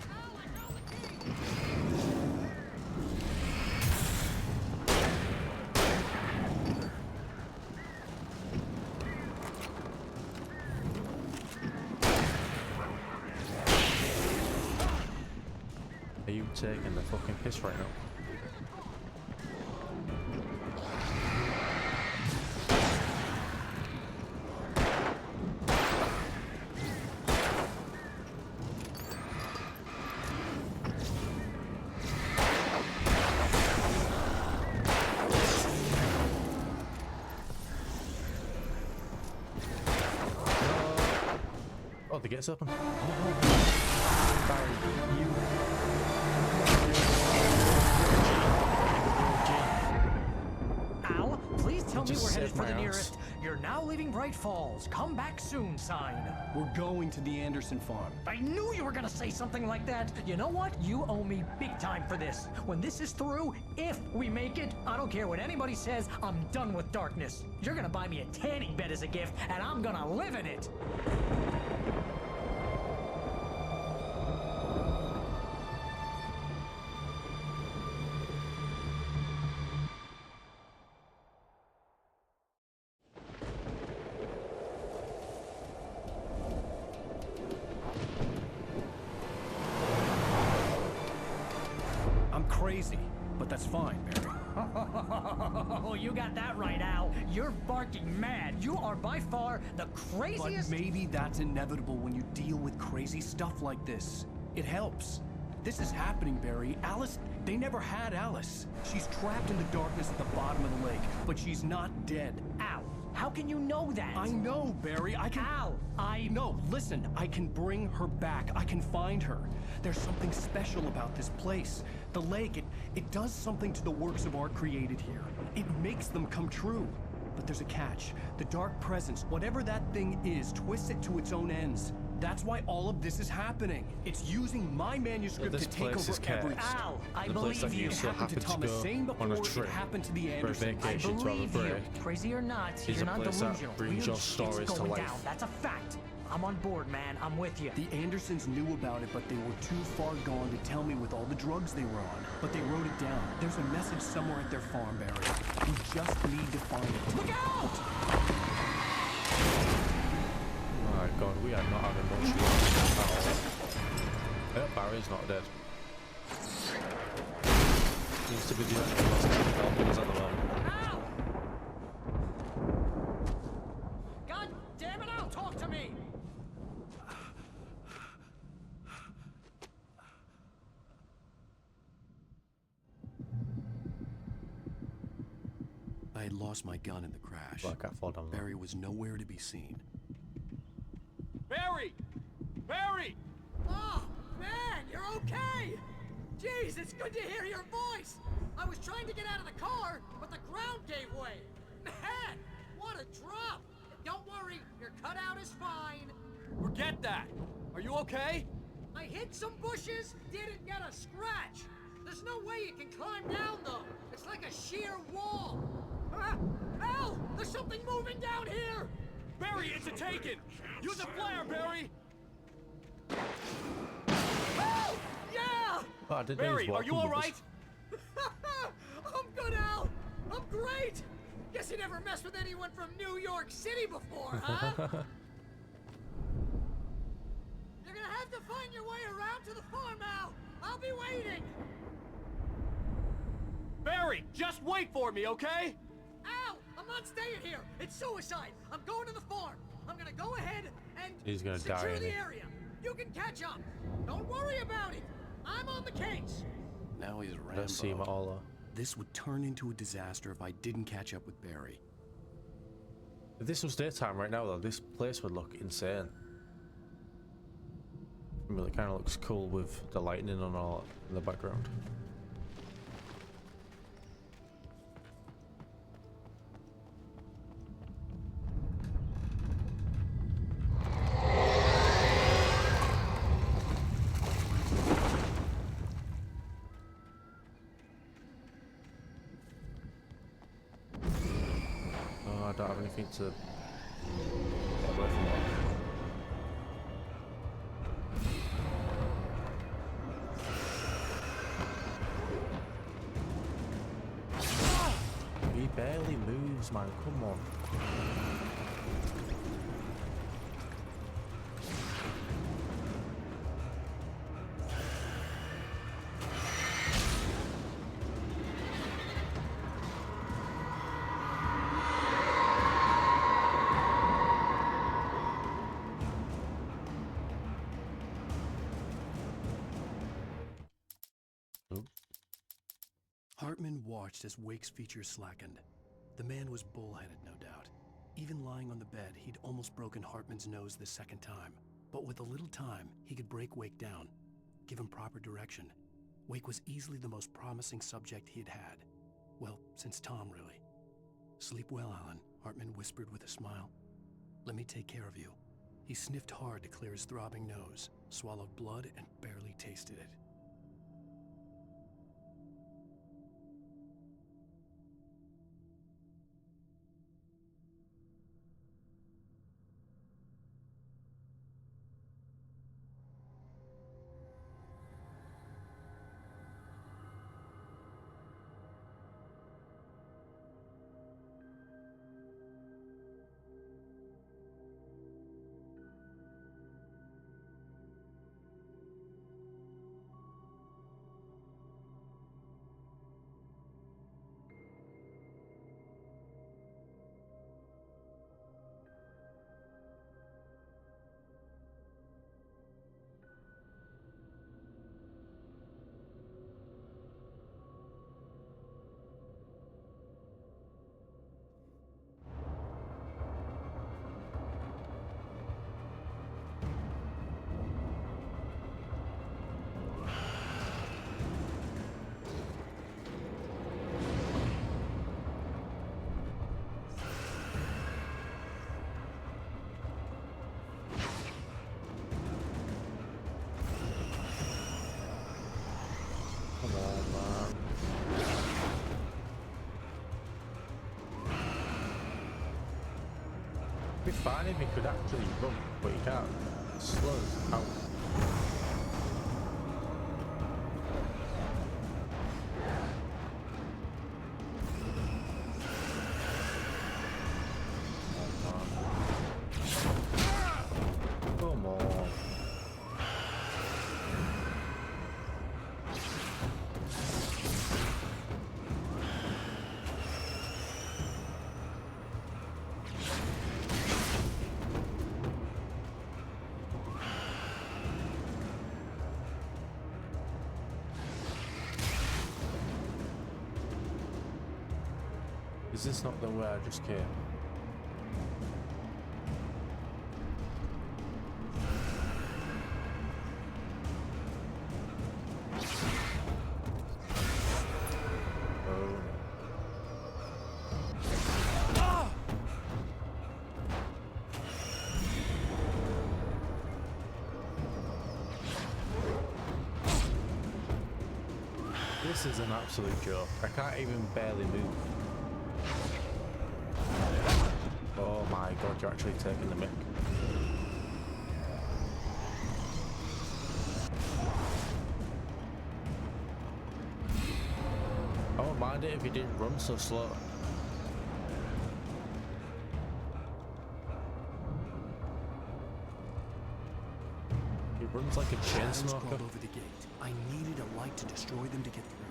Speaker 5: Are you taking the fucking piss right now? Oh, the gate's open. Barry, you.
Speaker 6: Al, please tell me
Speaker 5: Just
Speaker 6: we're headed
Speaker 5: saved
Speaker 6: for
Speaker 5: my
Speaker 6: the
Speaker 5: ass.
Speaker 6: nearest "You're now leaving Bright Falls. Come back soon" sign.
Speaker 2: We're going to the Anderson farm.
Speaker 6: I knew you were gonna say something like that. You know what? You owe me big time for this. When this is through, if we make it, I don't care what anybody says, I'm done with darkness. You're gonna buy me a tanning bed as a gift, and I'm gonna live in it.
Speaker 2: I'm crazy, but that's fine, Barry.
Speaker 6: Oh, you got that right, Al. You're barking mad. You are by far the craziest.
Speaker 2: But maybe that's inevitable when you deal with crazy stuff like this. It helps. This is happening, Barry. Alice, they never had Alice. She's trapped in the darkness at the bottom of the lake, but she's not dead.
Speaker 6: Al, how can you know that?
Speaker 2: I know, Barry. I can...
Speaker 6: Al,
Speaker 2: No, listen. I can bring her back. I can find her. There's something special about this place. The lake, it does something to the works of art created here. It makes them come true. But there's a catch. The dark presence, whatever that thing is, twists it to its own ends. That's why all of this is happening. It's using my manuscript
Speaker 5: This
Speaker 2: to take
Speaker 5: place
Speaker 2: over
Speaker 5: is cursed.
Speaker 2: everything.
Speaker 6: Al, I
Speaker 5: The place
Speaker 6: believe
Speaker 5: that
Speaker 6: you.
Speaker 5: you
Speaker 2: It
Speaker 5: so
Speaker 2: happened to
Speaker 5: happened to
Speaker 2: Thomas
Speaker 5: go
Speaker 2: Zane
Speaker 5: on
Speaker 2: before.
Speaker 5: a
Speaker 2: It
Speaker 5: trip
Speaker 2: happened to the
Speaker 5: for a
Speaker 2: Andersons.
Speaker 6: I
Speaker 5: vacation to have a
Speaker 6: believe you.
Speaker 5: break.
Speaker 6: Crazy or not,
Speaker 5: Is
Speaker 6: you're
Speaker 5: a
Speaker 6: not
Speaker 5: place that
Speaker 6: delusional.
Speaker 5: brings
Speaker 6: Weird
Speaker 5: your
Speaker 6: shit's
Speaker 5: stories to
Speaker 6: going
Speaker 5: life.
Speaker 6: down. That's a fact. I'm on board, man. I'm with you.
Speaker 2: The Andersons knew about it, but they were too far gone to tell me with all the drugs they were on. But they wrote it down. There's a message somewhere at their farm, Barry. We just need to find it.
Speaker 6: Look out!
Speaker 5: Alright, go god, we are not having much luck at all. Yep, Barry's not dead. Seems to be the only one that's helping us at the moment.
Speaker 6: Al! God damn it, Al, talk to me!
Speaker 2: I had lost my gun in the crash.
Speaker 5: Well, I can't fall down.
Speaker 2: Barry was nowhere to be seen.
Speaker 14: Barry! Barry!
Speaker 6: Oh, man, you're okay! Jeez, it's good to hear your voice! I was trying to get out of the car, but the ground gave way! Man, what a drop! Don't worry, your cutout is fine.
Speaker 14: Forget that! Are you okay?
Speaker 6: I hit some bushes, didn't get a scratch! There's no way you can climb down, though! It's like a sheer wall! Al! There's something moving down here!
Speaker 14: Barry, it's a taken! Use a flare, Barry!
Speaker 6: Oh! Yeah!
Speaker 5: Oh, I did
Speaker 14: Barry, are you alright?
Speaker 6: I'm good, Al! I'm great! Guess you never messed with anyone from New York City before, huh? You're gonna have to find your way around to the farm, Al! I'll be waiting!
Speaker 14: Barry, just wait for me, okay?
Speaker 6: Al! I'm not staying here! It's suicide! I'm going to the farm! I'm gonna go ahead and
Speaker 5: He's gonna die,
Speaker 6: secure
Speaker 5: isn't
Speaker 6: the
Speaker 5: he?
Speaker 6: area! You can catch up! Don't worry about it! I'm on the case!
Speaker 2: Now he's
Speaker 5: I don't see him at
Speaker 2: Rambo.
Speaker 5: all though.
Speaker 2: This would turn into a disaster if I didn't catch up with Barry.
Speaker 5: If this was daytime right now though, this place would look insane. I mean, it kind of looks cool with the lightning and all in the background. Oh, I don't have anything to get away from that. He barely moves, man. Come on.
Speaker 2: Hartman watched as Wake's features slackened. The man was bullheaded, no doubt. Even lying on the bed, he'd almost broken Hartman's nose the second time. But with a little time, he could break Wake down, give him proper direction. Wake was easily the most promising subject he had had. Well, since Tom, really. Sleep well, Alan, Hartman whispered with a smile. Let me take care of you. He sniffed hard to clear his throbbing nose, swallowed blood, and barely tasted it. Come on, man. It'd be fine if he could actually run, but he can't. Slow out.
Speaker 5: Is this not the way I just came? This is an absolute joke. I can't even barely move. Oh my god, you're actually taking the mick. I wouldn't mind it if he didn't run so slow. He runs like a chain smoker.
Speaker 2: Over the gate. I needed a light to destroy them to get through.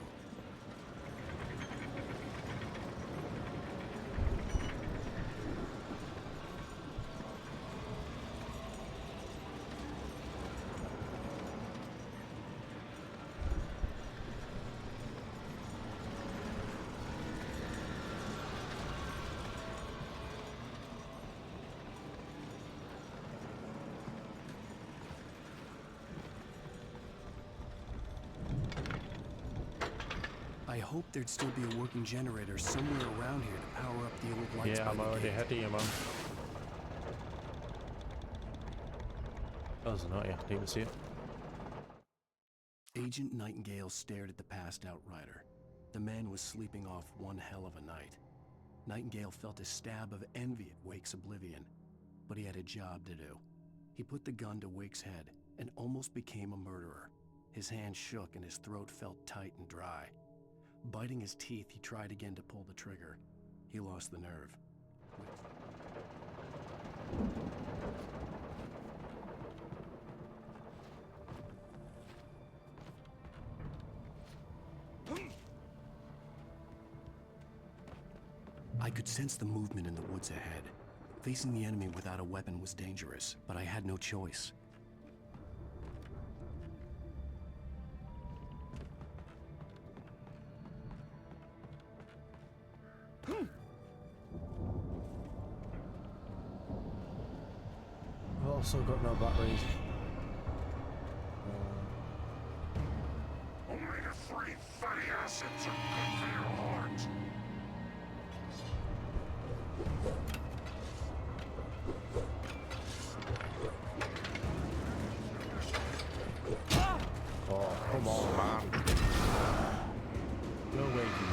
Speaker 2: I hoped there'd still be a working generator somewhere around here to power up the old lights.
Speaker 5: Yeah, I'm already ahead of you, man. Doesn't know, yeah, didn't even see it.
Speaker 2: Agent Nightingale stared at the passed-out rider. The man was sleeping off one hell of a night. Nightingale felt a stab of envy at Wake's oblivion, but he had a job to do. He put the gun to Wake's head and almost became a murderer. His hand shook and his throat felt tight and dry. Biting his teeth, he tried again to pull the trigger. He lost the nerve. I could sense the movement in the woods ahead. Facing the enemy without a weapon was dangerous, but I had no choice.
Speaker 5: I've also got no batteries.
Speaker 13: Omega-3 fatty acids are good for your heart.
Speaker 5: Oh, come on, man. Go away, you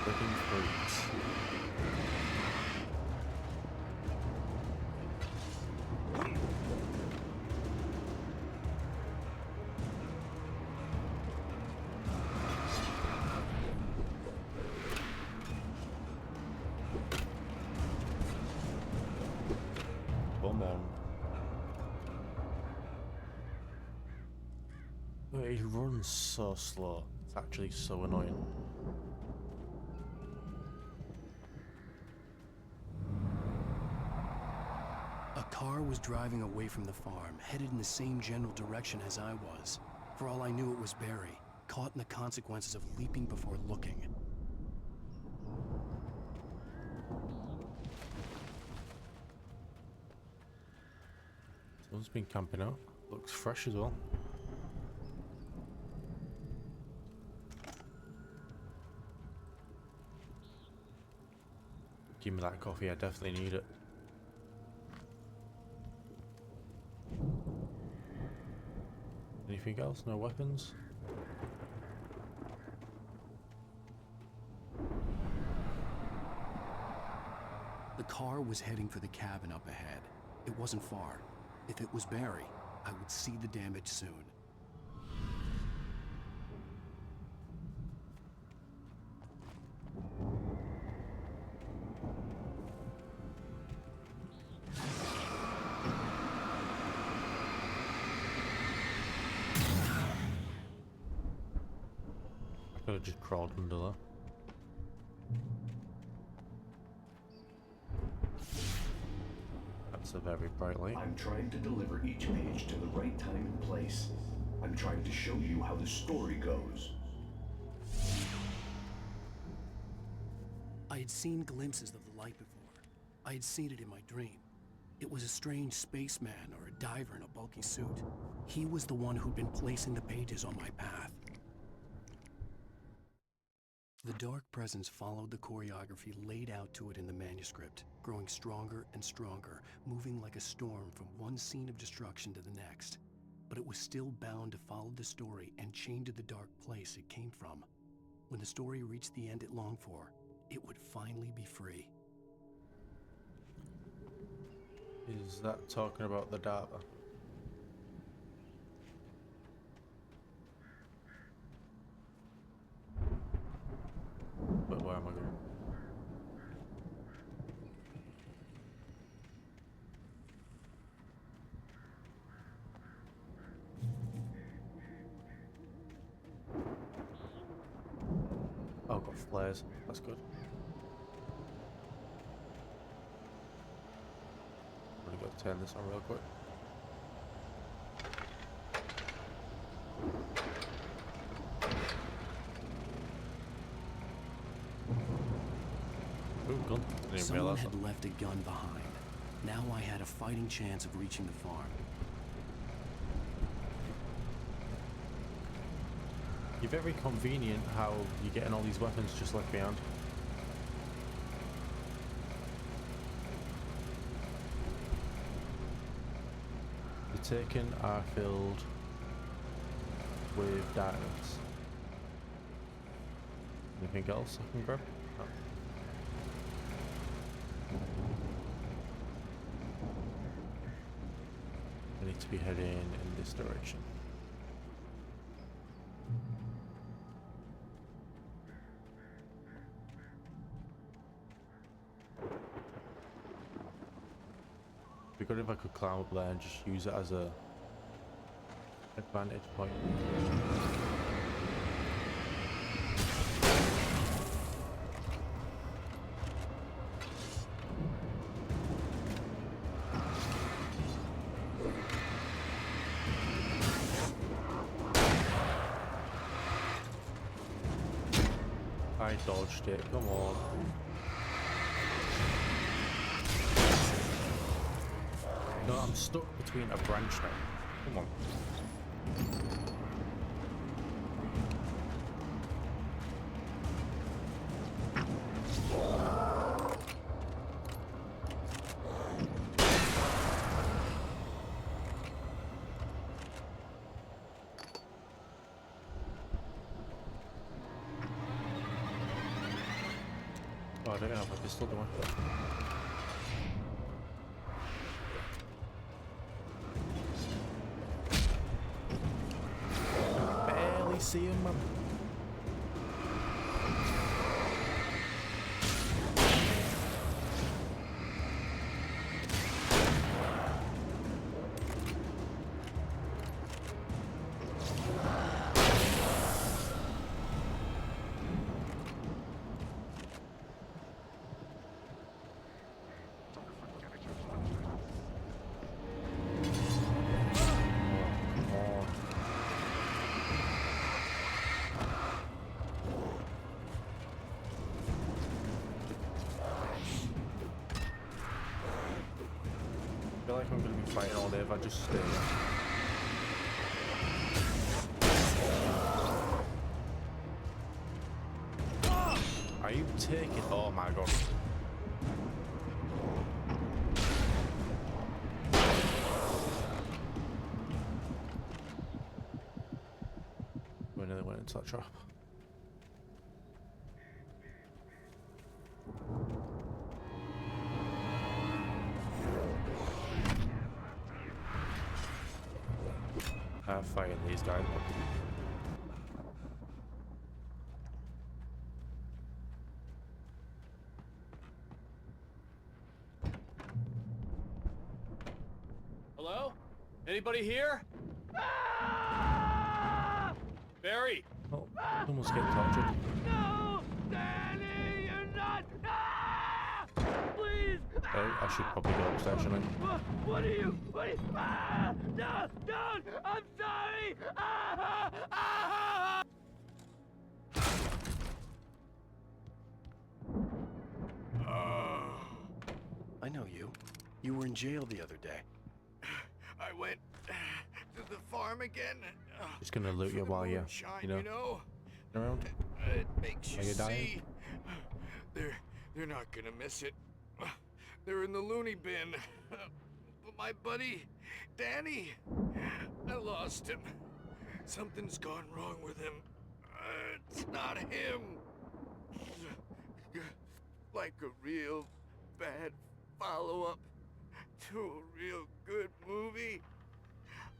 Speaker 5: freaking freaks. Come on. He runs so slow. It's actually so annoying.
Speaker 2: A car was driving away from the farm, headed in the same general direction as I was. For all I knew, it was Barry, caught in the consequences of leaping before looking.
Speaker 5: Someone's been camping out. Looks fresh as well. Give me that coffee, I definitely need it. Anything else? No weapons?
Speaker 2: The car was heading for the cabin up ahead. It wasn't far. If it was Barry, I would see the damage soon.
Speaker 5: I could have just crawled under there. That's a very bright light.
Speaker 12: I'm trying to deliver each page to the right time and place. I'm trying to show you how the story goes.
Speaker 2: I I had seen glimpses of the light before. I had seen it in my dream. It was a strange spaceman or a diver in a bulky suit. He was the one who'd been placing the pages on my path. The dark presence followed the choreography laid out to it in the manuscript, growing stronger and stronger, moving like a storm from one scene of destruction to the next. But it was still bound to follow the story and chained to the dark place it came from. When the story reached the end it longed for, it would finally be free.
Speaker 5: Is that talking about the data? But where am I going? Oh, I've got flares. That's good. I'm gonna go turn this on real quick. Ooh, gun. Didn't even
Speaker 2: Someone
Speaker 5: realize
Speaker 2: had
Speaker 5: that.
Speaker 2: left a gun behind. Now I had a fighting chance of reaching the farm.
Speaker 5: You're very convenient how you're getting all these weapons just left behind. The taken are filled with diamonds. Anything else I can grab? No. I need to be heading in this direction. It'd be good if I could climb up there and just use it as a advantage point. I dodged it, come on. No, I'm stuck between a branch now. Come on. Oh, I don't have a pistol, do I? See him, man. I feel like I'm going to be fighting all day if I just stay. Are you taking? Oh my god. We nearly went into that trap. Fighting these guys.
Speaker 14: Hello? Anybody here? Barry!
Speaker 5: Oh, almost getting tortured.
Speaker 13: No! Danny, you're not! Please!
Speaker 5: I should probably go upstairs, shouldn't I?
Speaker 13: What are you? What are you? No! Don't! I'm sorry!
Speaker 2: I know you. You were in jail the other day.
Speaker 8: I went to the farm again.
Speaker 5: Just gonna loot you while you, you know, around.
Speaker 8: It makes you
Speaker 5: While you're dying.
Speaker 8: see. They're not gonna miss it. They're in the loony bin. But my buddy, Danny, I lost him. Something's gone wrong with him. It's not him. Like a real bad follow-up to a real good movie.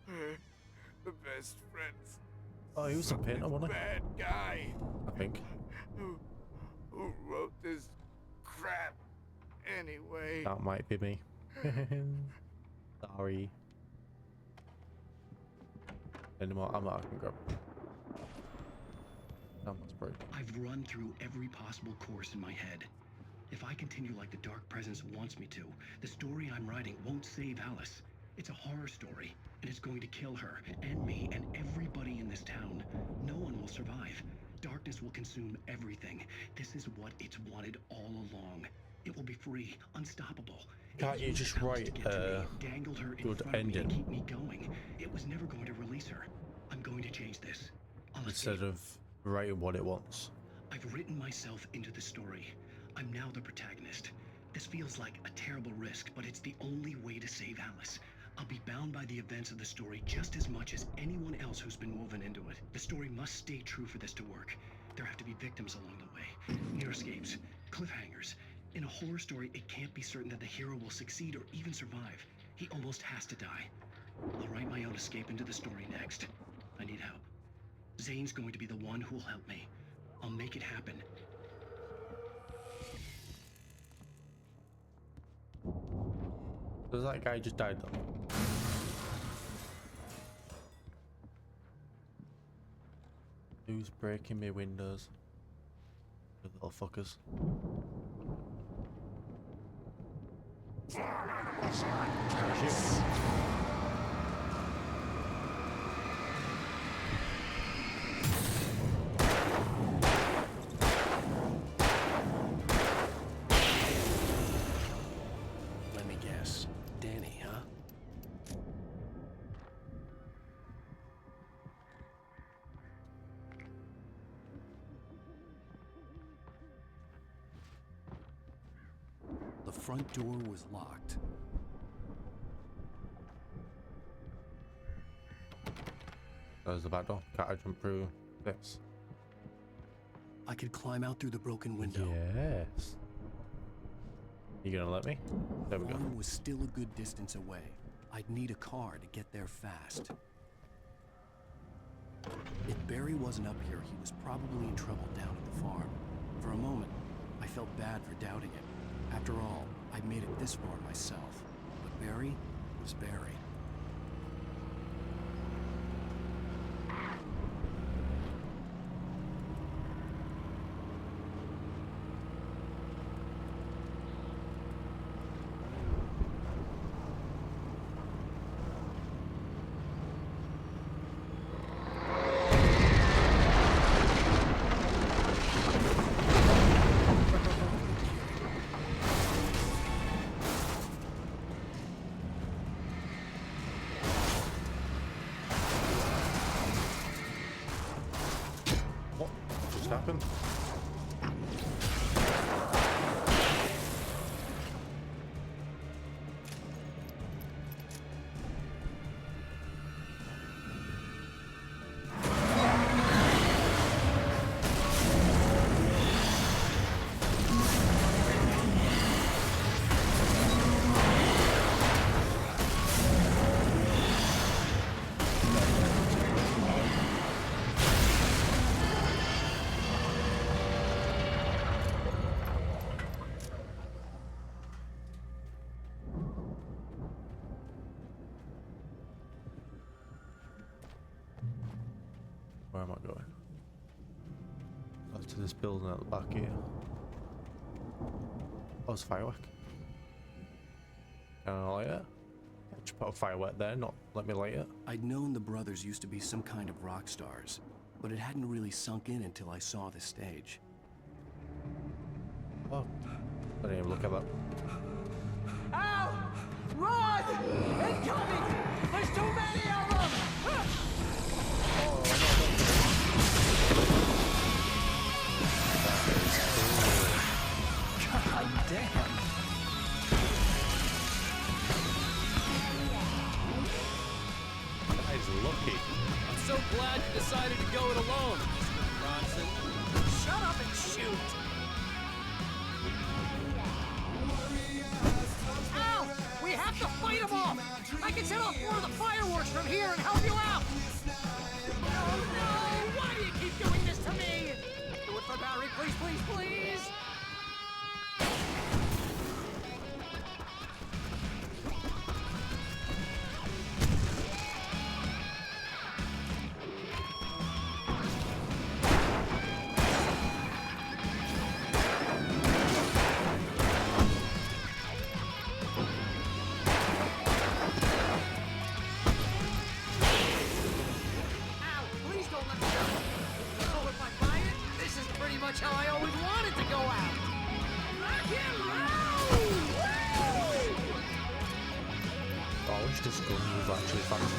Speaker 8: We're the best friends.
Speaker 5: Oh, he was a painter, wasn't he?
Speaker 8: Bad guy
Speaker 5: I think.
Speaker 8: who wrote this crap anyway.
Speaker 5: That might be me. Sorry. Any more ammo I can grab? That's pretty.
Speaker 12: I've run through every possible course in my head. If I continue like the Dark Presence wants me to, the story I'm writing won't save Alice. It's a horror story, and it's going to kill her, and me, and everybody in this town. No one will survive. Darkness will consume everything. This is what it's wanted all along. It will be free, unstoppable.
Speaker 5: Can't you just write
Speaker 12: dangled her in
Speaker 5: good
Speaker 12: front of me to
Speaker 5: ending
Speaker 12: keep me going. It was never going to release her. I'm going to change this. I'll
Speaker 5: instead
Speaker 12: escape.
Speaker 5: of writing what it wants?
Speaker 12: I've written myself into the story. I'm now the protagonist. This feels like a terrible risk, but it's the only way to save Alice. I'll be bound by the events of the story just as much as anyone else who's been woven into it. The story must stay true for this to work. There have to be victims along the way. Near escapes, cliffhangers. In a horror story, it can't be certain that the hero will succeed or even survive. He almost has to die. I'll write my own escape into the story next. I need help. Zane's going to be the one who'll help me. I'll make it happen.
Speaker 5: Does that guy just died though? Who's breaking my windows? The little fuckers. Shoot.
Speaker 2: Let me guess. Danny, huh? The front door was locked.
Speaker 5: There's the back door. Can't I jump through this?
Speaker 2: I could climb out through the broken window.
Speaker 5: Yes. You gonna let me? There we go.
Speaker 2: The farm was still a good distance away. I'd need a car to get there fast. If Barry wasn't up here, he was probably in trouble down at the farm. For a moment, I felt bad for doubting it. After all, I'd made it this far myself. But Barry was Barry.
Speaker 5: What just happened? Where am I going? Up to this building at the back here. Oh, it's a firework. Can I light it? Just put a firework there, not let me light it.
Speaker 2: I'd known the brothers used to be some kind of rock stars, but it hadn't really sunk in until I saw the stage.
Speaker 5: Oh, I didn't even look at that.
Speaker 6: Run! Incoming! There's too many of them!
Speaker 2: God damn.
Speaker 5: That is lucky.
Speaker 14: I'm so glad you decided to go it alone, Mr. Bronson.
Speaker 6: Shut up and shoot! Al! We have to fight them off! I can set off more of the fireworks from here and help you out! Oh no! Why do you keep doing this to me? Do it for Barry, please, please, please! How I always wanted to go out! Rock and roll!
Speaker 5: I wish this gun was actually fancy.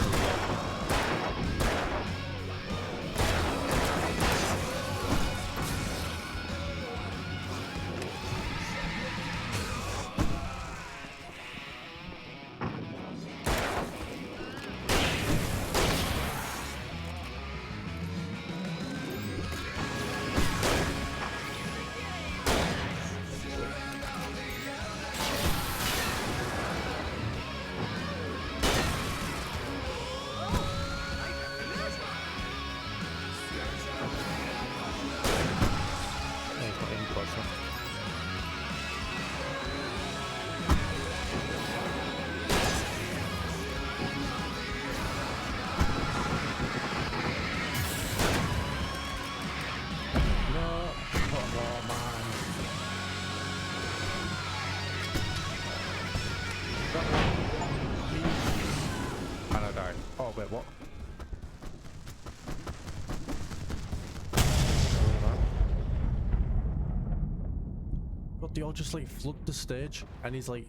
Speaker 5: And I died. Oh wait, what? But they all just like flood the stage, and he's like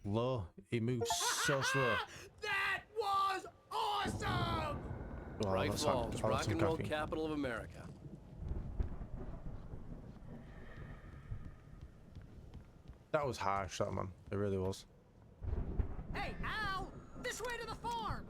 Speaker 5: low. He moves so slow.
Speaker 14: That was awesome!
Speaker 5: Oh,
Speaker 14: Bright
Speaker 5: let's
Speaker 14: Falls,
Speaker 5: have
Speaker 14: rock
Speaker 5: some
Speaker 14: and roll
Speaker 5: caffeine.
Speaker 14: capital of America.
Speaker 5: That was harsh, that man. It really was.
Speaker 6: Hey, Al! This way to the farm!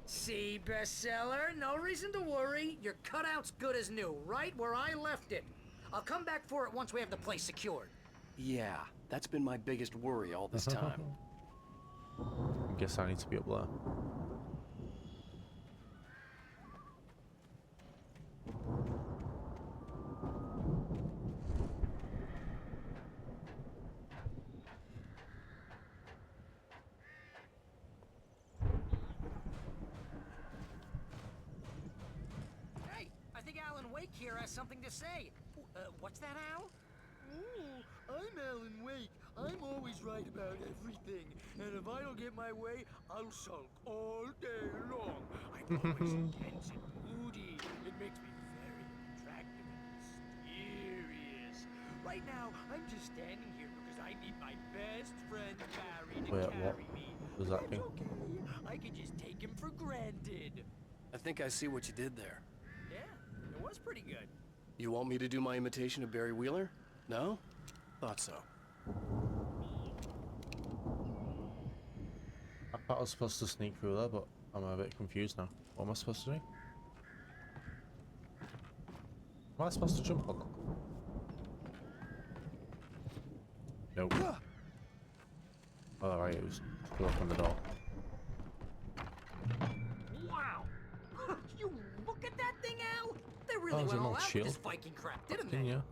Speaker 6: See, bestseller, no reason to worry. Your cutout's good as new, right where I left it. I'll come back for it once we have the place secured.
Speaker 2: Yeah, that's been my biggest worry all this time.
Speaker 5: I guess I need to be up there.
Speaker 6: Hey, I think Alan Wake here has something to say. What's that, Al?
Speaker 15: Ooh, I'm Alan Wake. I'm always right about everything. And if I don't get my way, I'll sulk all day long. I'm always intense and moody. It makes me very attractive and mysterious. Right now, I'm just standing here because I need my best friend Barry to carry me.
Speaker 5: What does that mean?
Speaker 15: That's okay. I can just take him for granted.
Speaker 2: I think I see what you did there.
Speaker 6: Yeah, it was pretty good.
Speaker 2: You want me to do my imitation of Barry Wheeler? No? Thought so.
Speaker 5: I thought I was supposed to sneak through there, but I'm a bit confused now. What am I supposed to do? Am I supposed to jump on them? Nope. Alright, it was to open the door.
Speaker 6: Wow! You look at that thing, Al! They really
Speaker 5: Oh, is it
Speaker 6: went all
Speaker 5: not
Speaker 6: out
Speaker 5: shield?
Speaker 6: with this Viking crap, didn't
Speaker 5: Didn't
Speaker 6: they?
Speaker 5: you?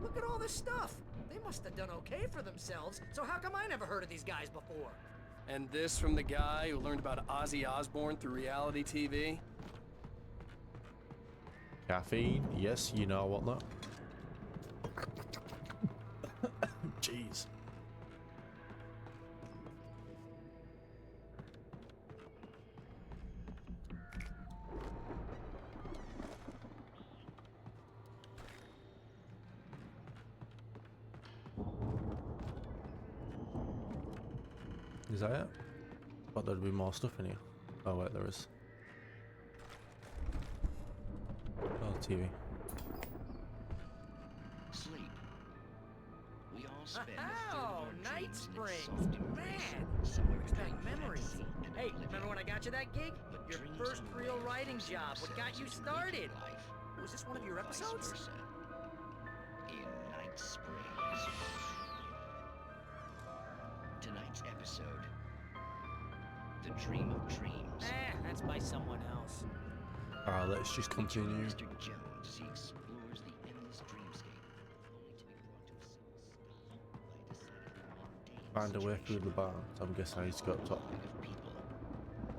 Speaker 6: Look at all this stuff. They must have done okay for themselves, so how come I never heard of these guys before?
Speaker 2: And this from the guy who learned about Ozzy Osbourne through reality TV?
Speaker 5: Caffeine, yes, you know what not. Jeez. Is that it? Thought there'd be more stuff in here. Oh wait, there is. Oh, TV.
Speaker 12: Sleep. We all spend
Speaker 6: Oh, Night Springs! Man, brings back memories. Hey, remember when I got you that gig? Your first real writing job. What got you started? Was this one of your episodes?
Speaker 12: In Night Springs. Tonight's episode. The Dream of Dreams.
Speaker 6: That's by someone else.
Speaker 5: Alright, let's just continue.
Speaker 12: Mr. Jones, he explores the endless dreamscape, only to be brought to a single stop by a decidedly mundane
Speaker 5: Find a way through the barn. I'm guessing I need to go up top.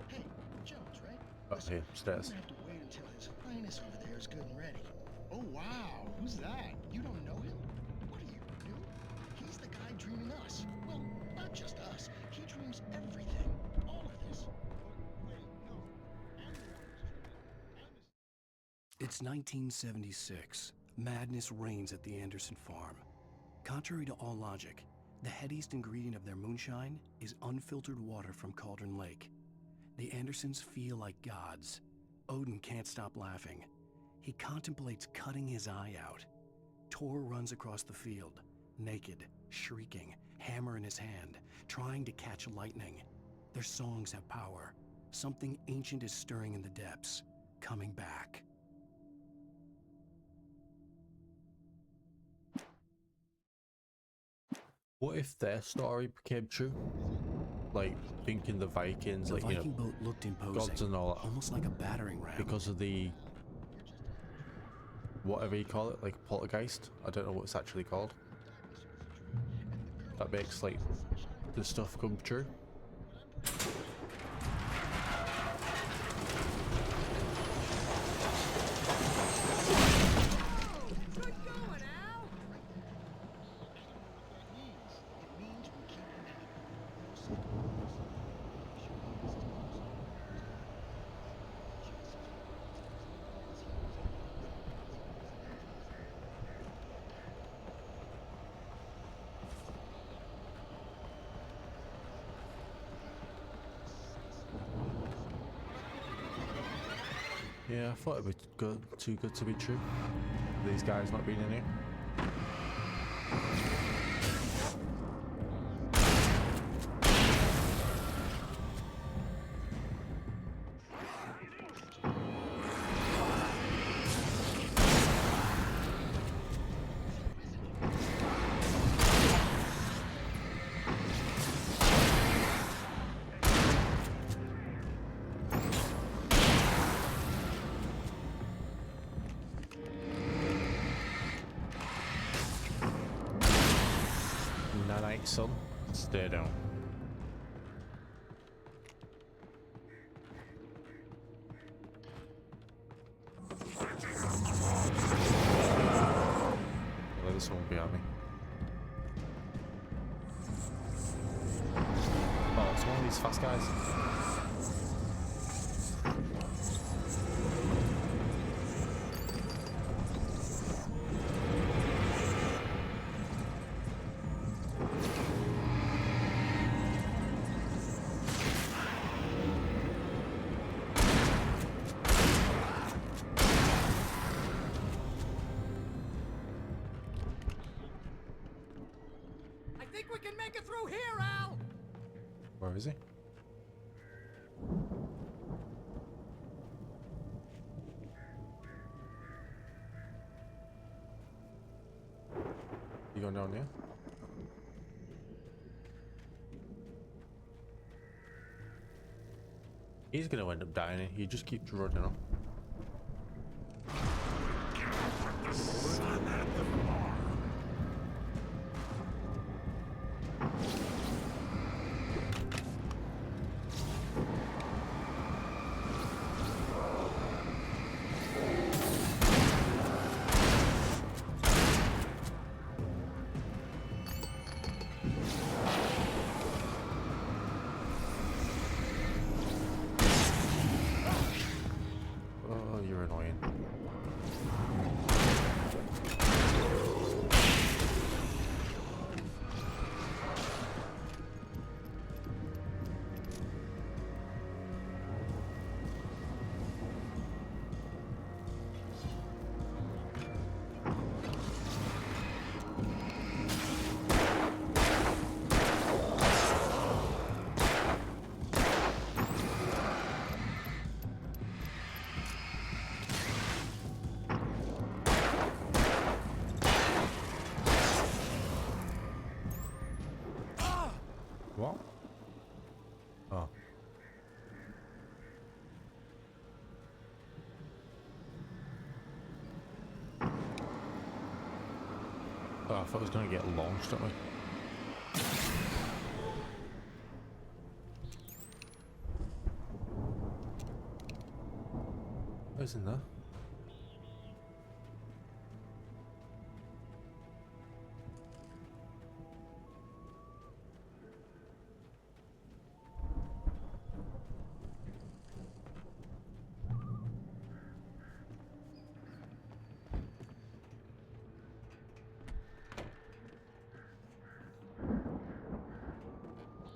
Speaker 11: Hey, Jones, right?
Speaker 5: Up here, stairs.
Speaker 11: I'm gonna have to wait until His Highness over there is good and ready. Oh wow, who's that? You don't know him? What are you, new? He's the guy dreaming us. Well, not just us. He dreams everything. All of this.
Speaker 2: It's 1976. Madness reigns at the Anderson farm. Contrary to all logic, the headiest ingredient of their moonshine is unfiltered water from Cauldron Lake. The Andersons feel like gods. Odin can't stop laughing. He contemplates cutting his eye out. Tor runs across the field, naked, shrieking, hammer in his hand, trying to catch lightning. Their songs have power. Something ancient is stirring in the depths, coming back.
Speaker 5: What if their story became true? Like thinking the Vikings,
Speaker 2: The
Speaker 5: like
Speaker 2: Viking boat looked imposing,
Speaker 5: gods and all that,
Speaker 2: almost like a battering ram.
Speaker 5: because of the whatever you call it, like poltergeist. I don't know what it's actually called. That makes like the stuff come true. Yeah, I thought it would go too good to be true. These guys not being in here. Son, stay down. Let this one behind me. Oh, it's one of these fast guys.
Speaker 6: I think we can make it through here, Al!
Speaker 5: Where is he? You going down there? He's gonna end up dying. He just keeps running on. I thought it was going to get launched at me. What's in there?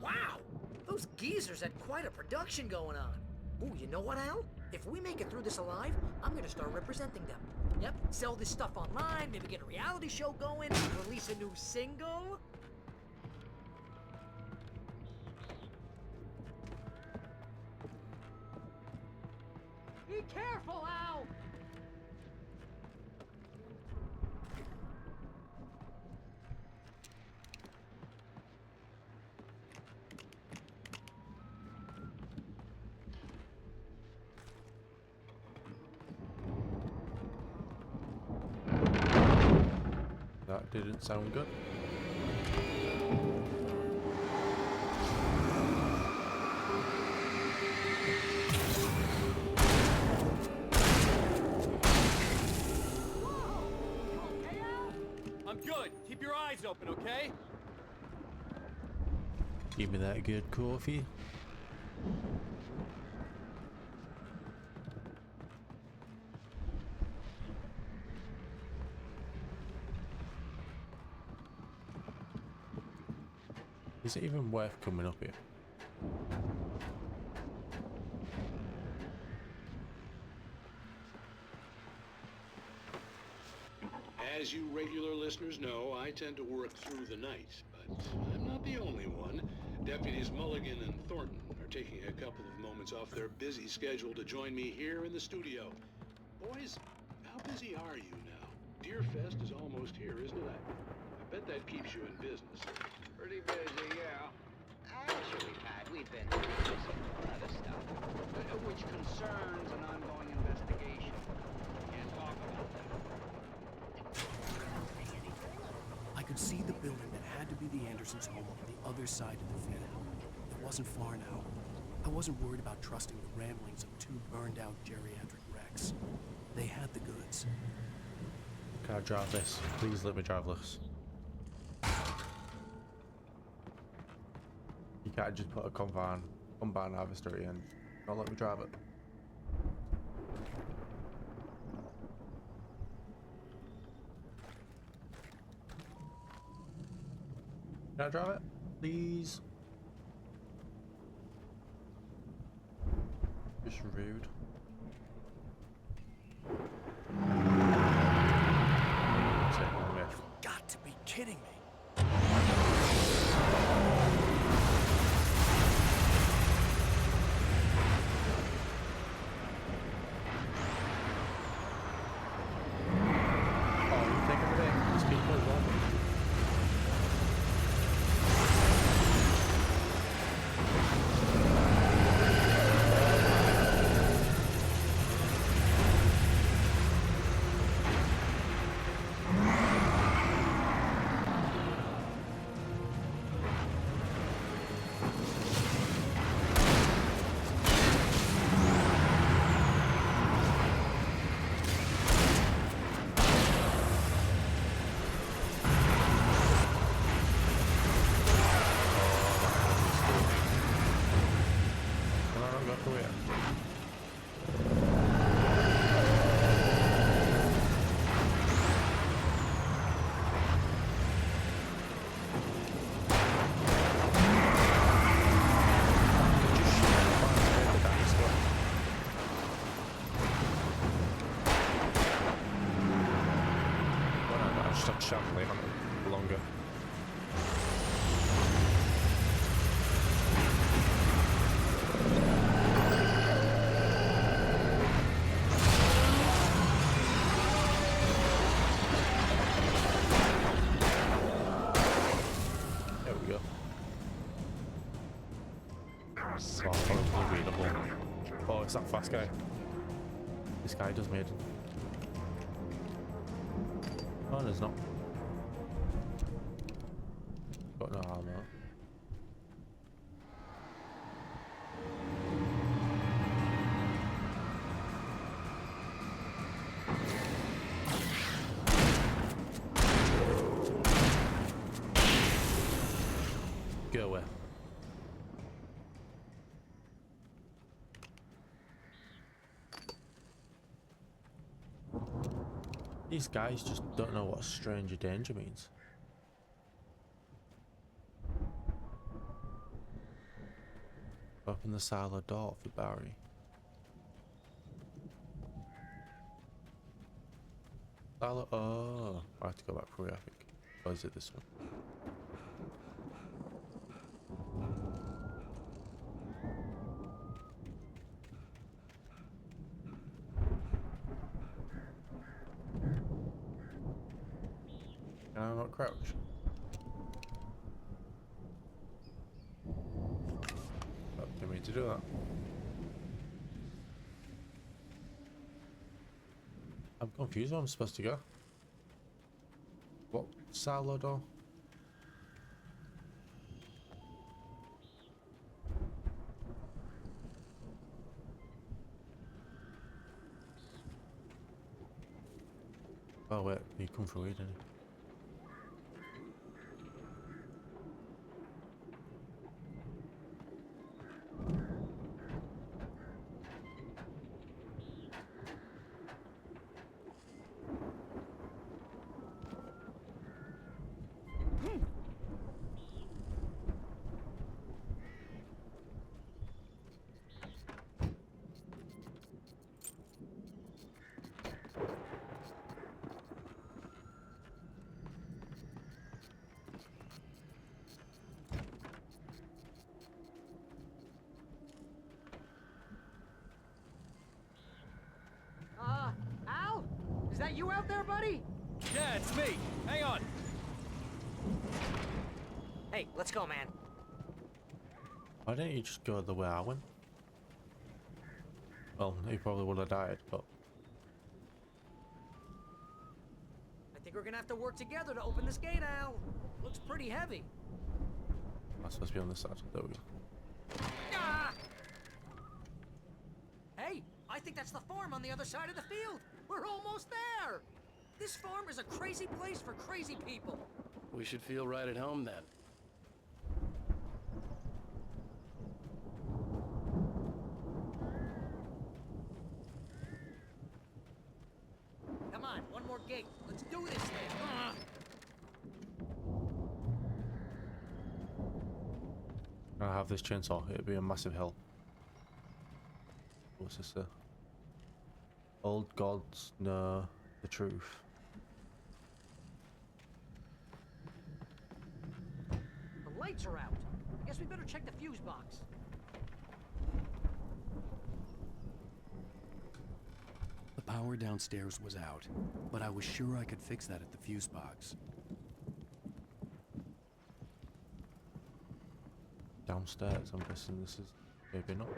Speaker 6: Wow! Those geezers had quite a production going on. Ooh, you know what, Al? If we make it through this alive, I'm gonna start representing them. Yep, sell this stuff online, maybe get a reality show going, release a new single.
Speaker 13: Be careful, Al!
Speaker 5: That didn't sound good.
Speaker 14: I'm good. Keep your eyes open, okay?
Speaker 5: Give me that good coffee. Is it even worth coming up here?
Speaker 16: As you regular listeners know, I tend to work through the night, but I'm not the only one. Deputies Mulligan and Thornton are taking a couple of moments off their busy schedule to join me here in the studio. Boys, how busy are you now? Deerfest is almost here, isn't it? I bet that keeps you in business.
Speaker 9: Pretty busy, yeah. Actually, Pat, we've been busy with other stuff, which concerns an ongoing investigation. Can't talk about them.
Speaker 2: I could see the building that had to be the Andersons' home on the other side of the field. It wasn't far now. I wasn't worried about trusting the ramblings of two burned-out geriatric wrecks. They had the goods.
Speaker 5: Can I drive this? Please let me drive this. You can't just put a combine harvester in. Don't let me drive it. Can I drive it? Please. Just rude.
Speaker 2: You've got to be kidding me.
Speaker 5: Shanley on it longer. There we go. Oh, probably readable. Oh, it's that fast guy. This guy does mid. Oh, there's not. These guys just don't know what stranger danger means. Open the silo door for Barry. Silo. Oh, I have to go back through it, I think. Or is it this one? Can I not crouch? Oh, didn't mean to do that. I'm confused where I'm supposed to go. What silo door? Oh wait, you come through here, didn't you?
Speaker 6: Al? Is that you out there, buddy?
Speaker 14: Yeah, it's me. Hang on.
Speaker 6: Hey, let's go, man.
Speaker 5: Why didn't you just go the way I went? Well, he probably would have died, but...
Speaker 6: I think we're gonna have to work together to open this gate, Al. Looks pretty heavy.
Speaker 5: I'm supposed to be on this side. There we go.
Speaker 6: Ah! Hey, I think that's the farm on the other side of the field. We're almost there. This farm is a crazy place for crazy people.
Speaker 2: We should feel right at home then.
Speaker 6: Come on, one more gate. Let's do this thing. Ah!
Speaker 5: I have this chainsaw. It'd be a massive help. What's this? Old gods know the truth.
Speaker 6: The lights are out. I guess we better check the fuse box.
Speaker 2: The power downstairs was out, but I was sure I could fix that at the fuse box.
Speaker 5: Downstairs, I'm guessing this is maybe not.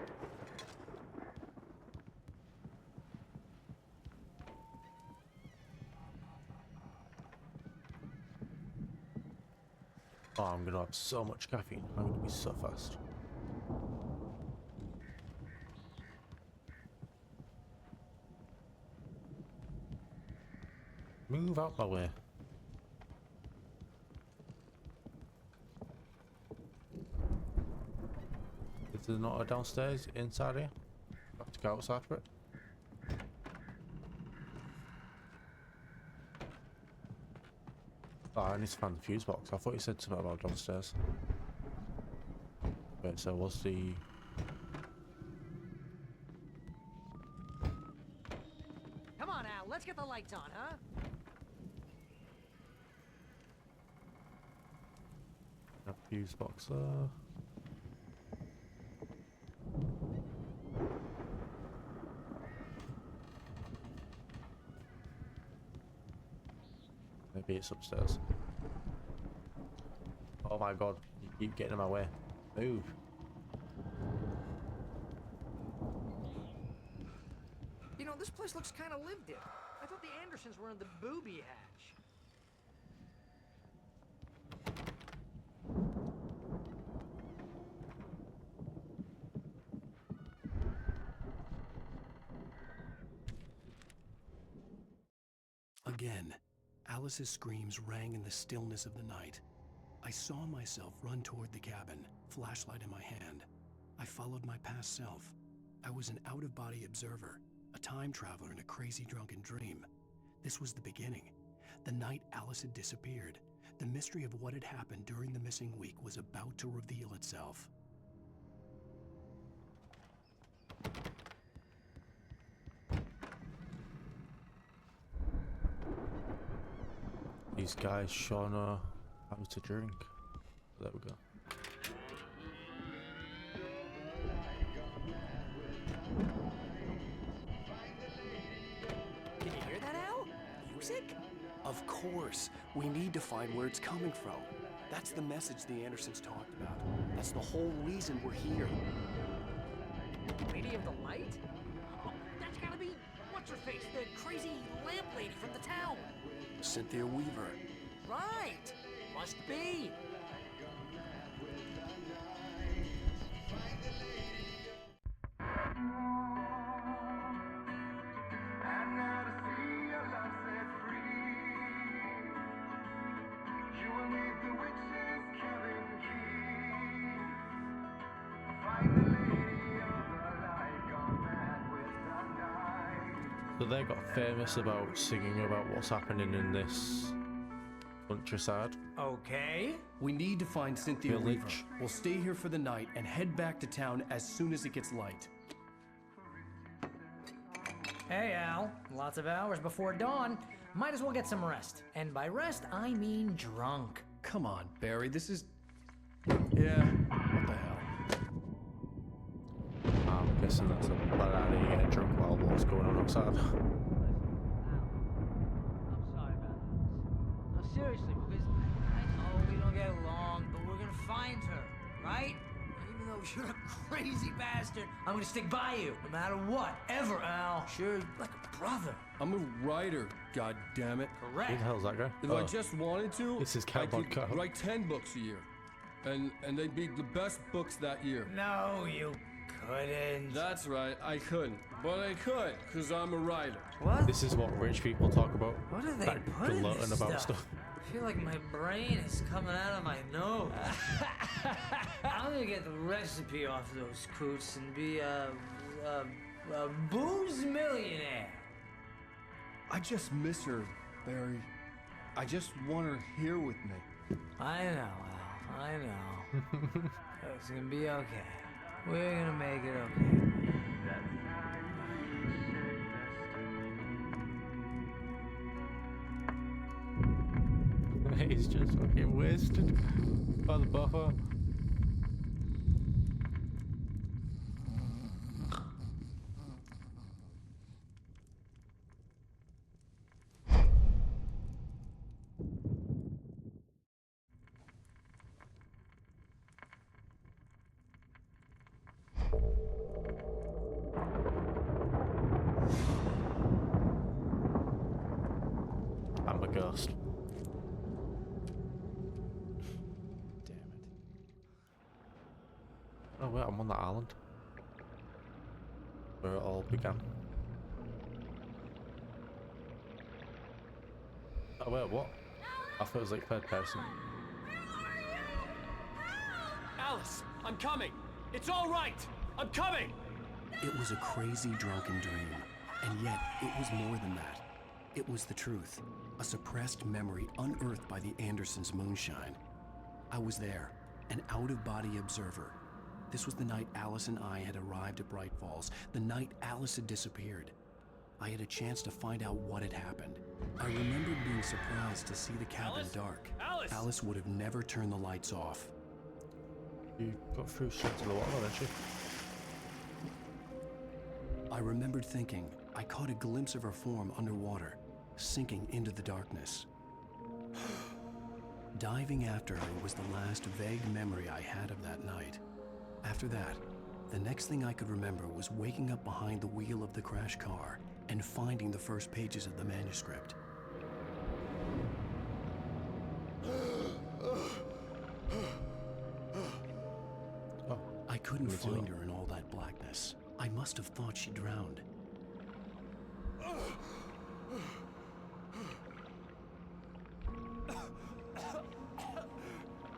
Speaker 5: Oh, I'm gonna have so much caffeine. I'm gonna be so fast. Move out my way. Is there not a downstairs inside here? I have to go outside for it. Oh, I need to find the fuse box. I thought you said something about downstairs. Wait, so what's the...
Speaker 6: Come on, Al. Let's get the lights on, huh?
Speaker 5: That fuse box there. Maybe it's upstairs. Oh my god, you keep getting in my way. Move.
Speaker 6: You know, this place looks kind of lived in. I thought the Andersons were in the booby hatch.
Speaker 2: Again, Alice's screams rang in the stillness of the night. I saw myself run toward the cabin, flashlight in my hand. I followed my past self. I was an out-of-body observer, a time traveler in a crazy drunken dream. This was the beginning. The night Alice had disappeared. The mystery of what had happened during the missing week was about to reveal itself.
Speaker 5: These guys showing her how to drink. There we go.
Speaker 6: Can you hear that, Al? Music?
Speaker 2: Of course. We need to find where it's coming from. That's the message the Andersons talked about. That's the whole reason we're here.
Speaker 6: Lady of the Light? Oh, that's gotta be what's-her-face, the crazy lamp lady from the town.
Speaker 2: Cynthia Weaver.
Speaker 6: Right! Must be.
Speaker 5: So they got famous about singing about what's happening in this countryside.
Speaker 6: Okay.
Speaker 2: We need to find Cynthia
Speaker 5: Village.
Speaker 2: Weaver. We'll stay here for the night and head back to town as soon as it gets light.
Speaker 6: Hey, Al. Lots of hours before dawn. Might as well get some rest. And by rest, I mean drunk.
Speaker 2: Come on, Barry, this is... Yeah, what the hell?
Speaker 5: I'm guessing that's a bad idea getting drunk while what's going on outside.
Speaker 15: I'm sorry about this. No, seriously, because I know we don't get along, but we're gonna find her, right? And even though you're a crazy bastard, I'm gonna stick by you, no matter what, ever, Al. Sure, like a brother.
Speaker 14: I'm a writer, god damn it.
Speaker 5: Who
Speaker 6: Correct.
Speaker 5: the hell's that guy?
Speaker 14: If I just wanted to,
Speaker 5: This is
Speaker 14: I
Speaker 5: Cowboy
Speaker 14: could
Speaker 5: Cow.
Speaker 14: write 10 books a year. And they'd be the best books that year.
Speaker 15: No, you couldn't.
Speaker 14: That's right, I couldn't. But I could, because I'm a writer.
Speaker 15: What?
Speaker 5: This is what rich people talk about.
Speaker 15: What do they
Speaker 5: Like
Speaker 15: put in
Speaker 5: gloating
Speaker 15: this
Speaker 5: about
Speaker 15: stuff?
Speaker 5: stuff.
Speaker 15: I feel like my brain is coming out of my nose. I'm gonna get the recipe off those coots and be a booze millionaire.
Speaker 14: I just miss her, Barry. I just want her here with me.
Speaker 15: I know, Al. I know. It's gonna be okay. We're gonna make it okay.
Speaker 5: He's just fucking wasted by the buffer. I'm a ghost.
Speaker 2: Damn it.
Speaker 5: Oh wait, I'm on the island where it all began. Oh wait, what? I thought it was like third person.
Speaker 14: Alice, I'm coming. It's all right. I'm coming.
Speaker 2: It was a crazy drunken dream, and yet it was more than that. It was the truth, a suppressed memory unearthed by the Andersons' moonshine. I was there, an out-of-body observer. This was the night Alice and I had arrived at Bright Falls, the night Alice had disappeared. I had a chance to find out what had happened. I remembered being surprised to see the cabin dark. Alice would have never turned the lights off.
Speaker 5: You got through straight to the water, didn't you?
Speaker 2: I remembered thinking I caught a glimpse of her form underwater, sinking into the darkness. Diving after her was the last vague memory I had of that night. After that, the next thing I could remember was waking up behind the wheel of the crash car and finding the first pages of the manuscript. I couldn't find her in all that blackness. I must have thought she drowned.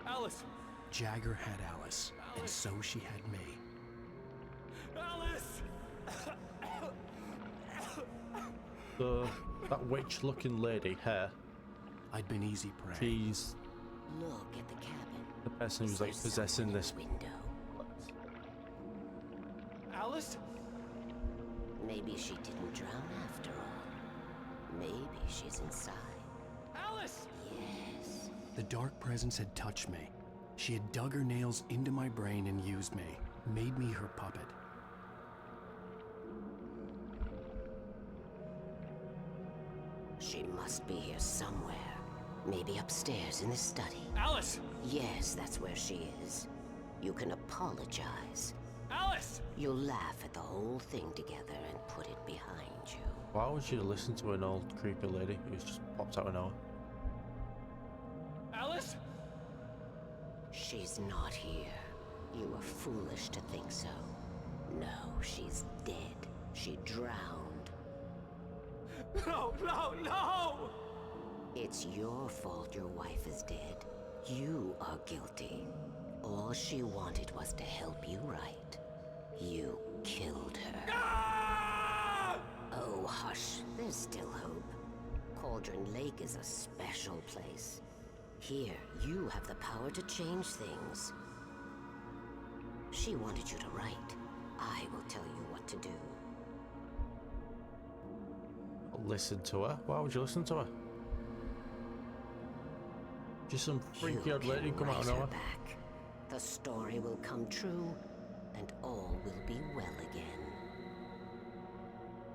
Speaker 14: Alice.
Speaker 2: Jagger had Alice, and so she had me.
Speaker 14: Alice.
Speaker 5: The That witch-looking lady, her.
Speaker 2: I'd been easy prey.
Speaker 5: She's
Speaker 17: Look at the cabin.
Speaker 5: the person who's like possessing this.
Speaker 17: Window.
Speaker 10: Alice?
Speaker 17: Maybe she didn't drown after all. Maybe she's inside.
Speaker 10: Alice!
Speaker 17: Yes.
Speaker 2: The dark presence had touched me. She had dug her nails into my brain and used me, made me her puppet.
Speaker 17: She must be here somewhere. Maybe upstairs in the study.
Speaker 10: Alice!
Speaker 17: Yes, that's where she is. You can apologize.
Speaker 10: Alice!
Speaker 17: You'll laugh at the whole thing together and put it behind you.
Speaker 5: Why would you listen to an old creepy lady who's just popped out of nowhere?
Speaker 10: Alice?
Speaker 17: She's not here. You were foolish to think so. No, she's dead. She drowned.
Speaker 10: No, no, no!
Speaker 17: It's your fault your wife is dead. You are guilty. All she wanted was to help you right. You killed her.
Speaker 10: Ah!
Speaker 17: Oh, hush. There's still hope. Cauldron Lake is a special place. Here, you have the power to change things. She wanted you to write. I will tell you what to do.
Speaker 5: Listen to her? Why would you listen to her? Just some freaky old lady come out of nowhere.
Speaker 17: Back. The story will come true, and all will be well again.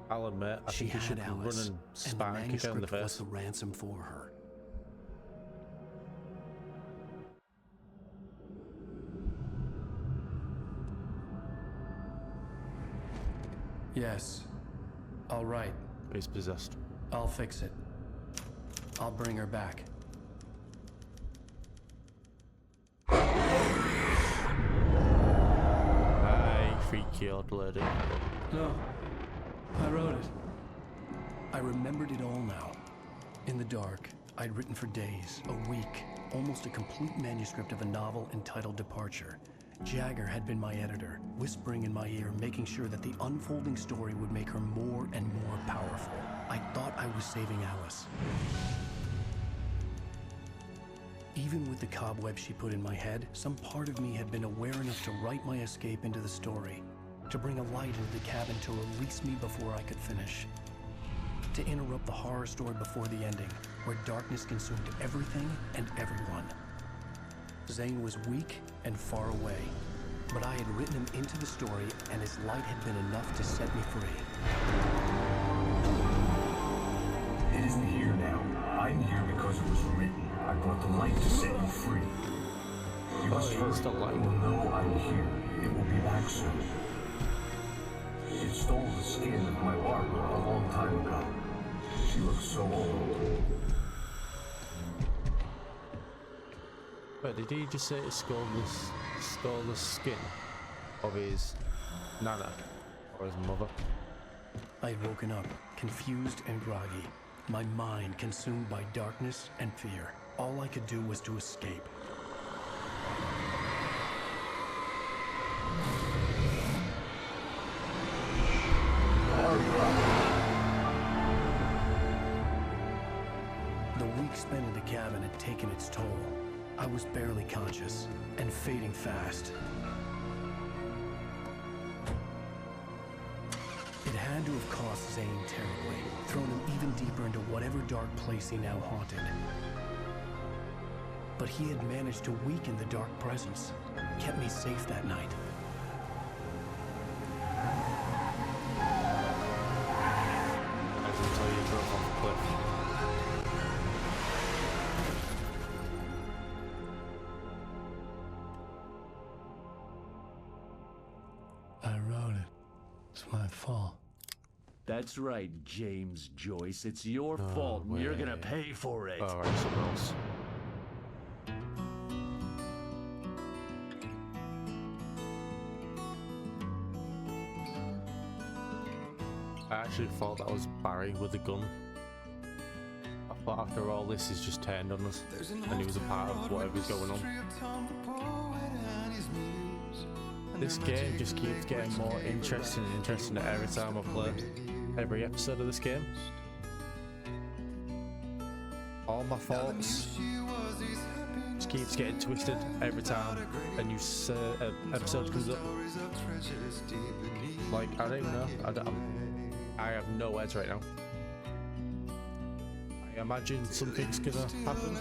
Speaker 5: I'll admit, I think you should run and
Speaker 2: and the
Speaker 5: spat and kick her in the
Speaker 2: manuscript was
Speaker 5: face.
Speaker 2: the ransom for her. Yes. All right.
Speaker 5: He's possessed.
Speaker 2: I'll fix it. I'll bring her back.
Speaker 5: Hi, freaky old lady.
Speaker 2: No. I wrote it. I remembered it all now. In the dark, I'd written for days, a week, almost a complete manuscript of a novel entitled Departure. Jagger had been my editor, whispering in my ear, making sure that the unfolding story would make her more and more powerful. I thought I was saving Alice. Even with the cobweb she put in my head, some part of me had been aware enough to write my escape into the story, to bring a light into the cabin to release me before I could finish, to interrupt the horror story before the ending, where darkness consumed everything and everyone. Zane was weak and far away, but I had written him into the story, and his light had been enough to set me free.
Speaker 18: It isn't here now. I'm here because it was written. I brought the light to set you free. You must first will know I'm here. It will be back soon. It stole the skin of my Barbara a long time ago. She looks so old.
Speaker 5: Wait, did he just say he stole the skin of his nana or his mother?
Speaker 2: I had woken up, confused and groggy, my mind consumed by darkness and fear. All I could do was to escape. The week spent in the cabin had taken its toll. I was barely conscious and fading fast. It had to have cost Zane terribly, thrown him even deeper into whatever dark place he now haunted. But he had managed to weaken the dark presence, kept me safe that night.
Speaker 5: I can tell you drove off a cliff.
Speaker 2: I wrote it. It's my fault.
Speaker 19: That's right, James Joyce. It's your fault, and you're gonna pay for it.
Speaker 5: All right, someone else. I actually thought that was Barry with the gun. I thought after all this he's just turned on us and he was a part of whatever's going on. This game just keeps getting more interesting and interesting every time I play every episode of this game. All my thoughts just keeps getting twisted every time a new episode comes up. Like, I don't even know. I have no words right now. I imagine something's gonna happen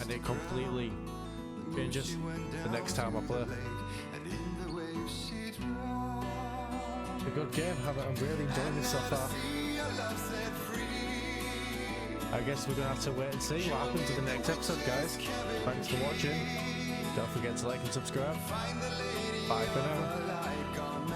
Speaker 5: and it completely changes the next time I play. It's a good game. I'm really enjoying this so far. I guess we're gonna have to wait and see what happens in the next episode, guys. Thanks for watching. Don't forget to like and subscribe. Bye for now.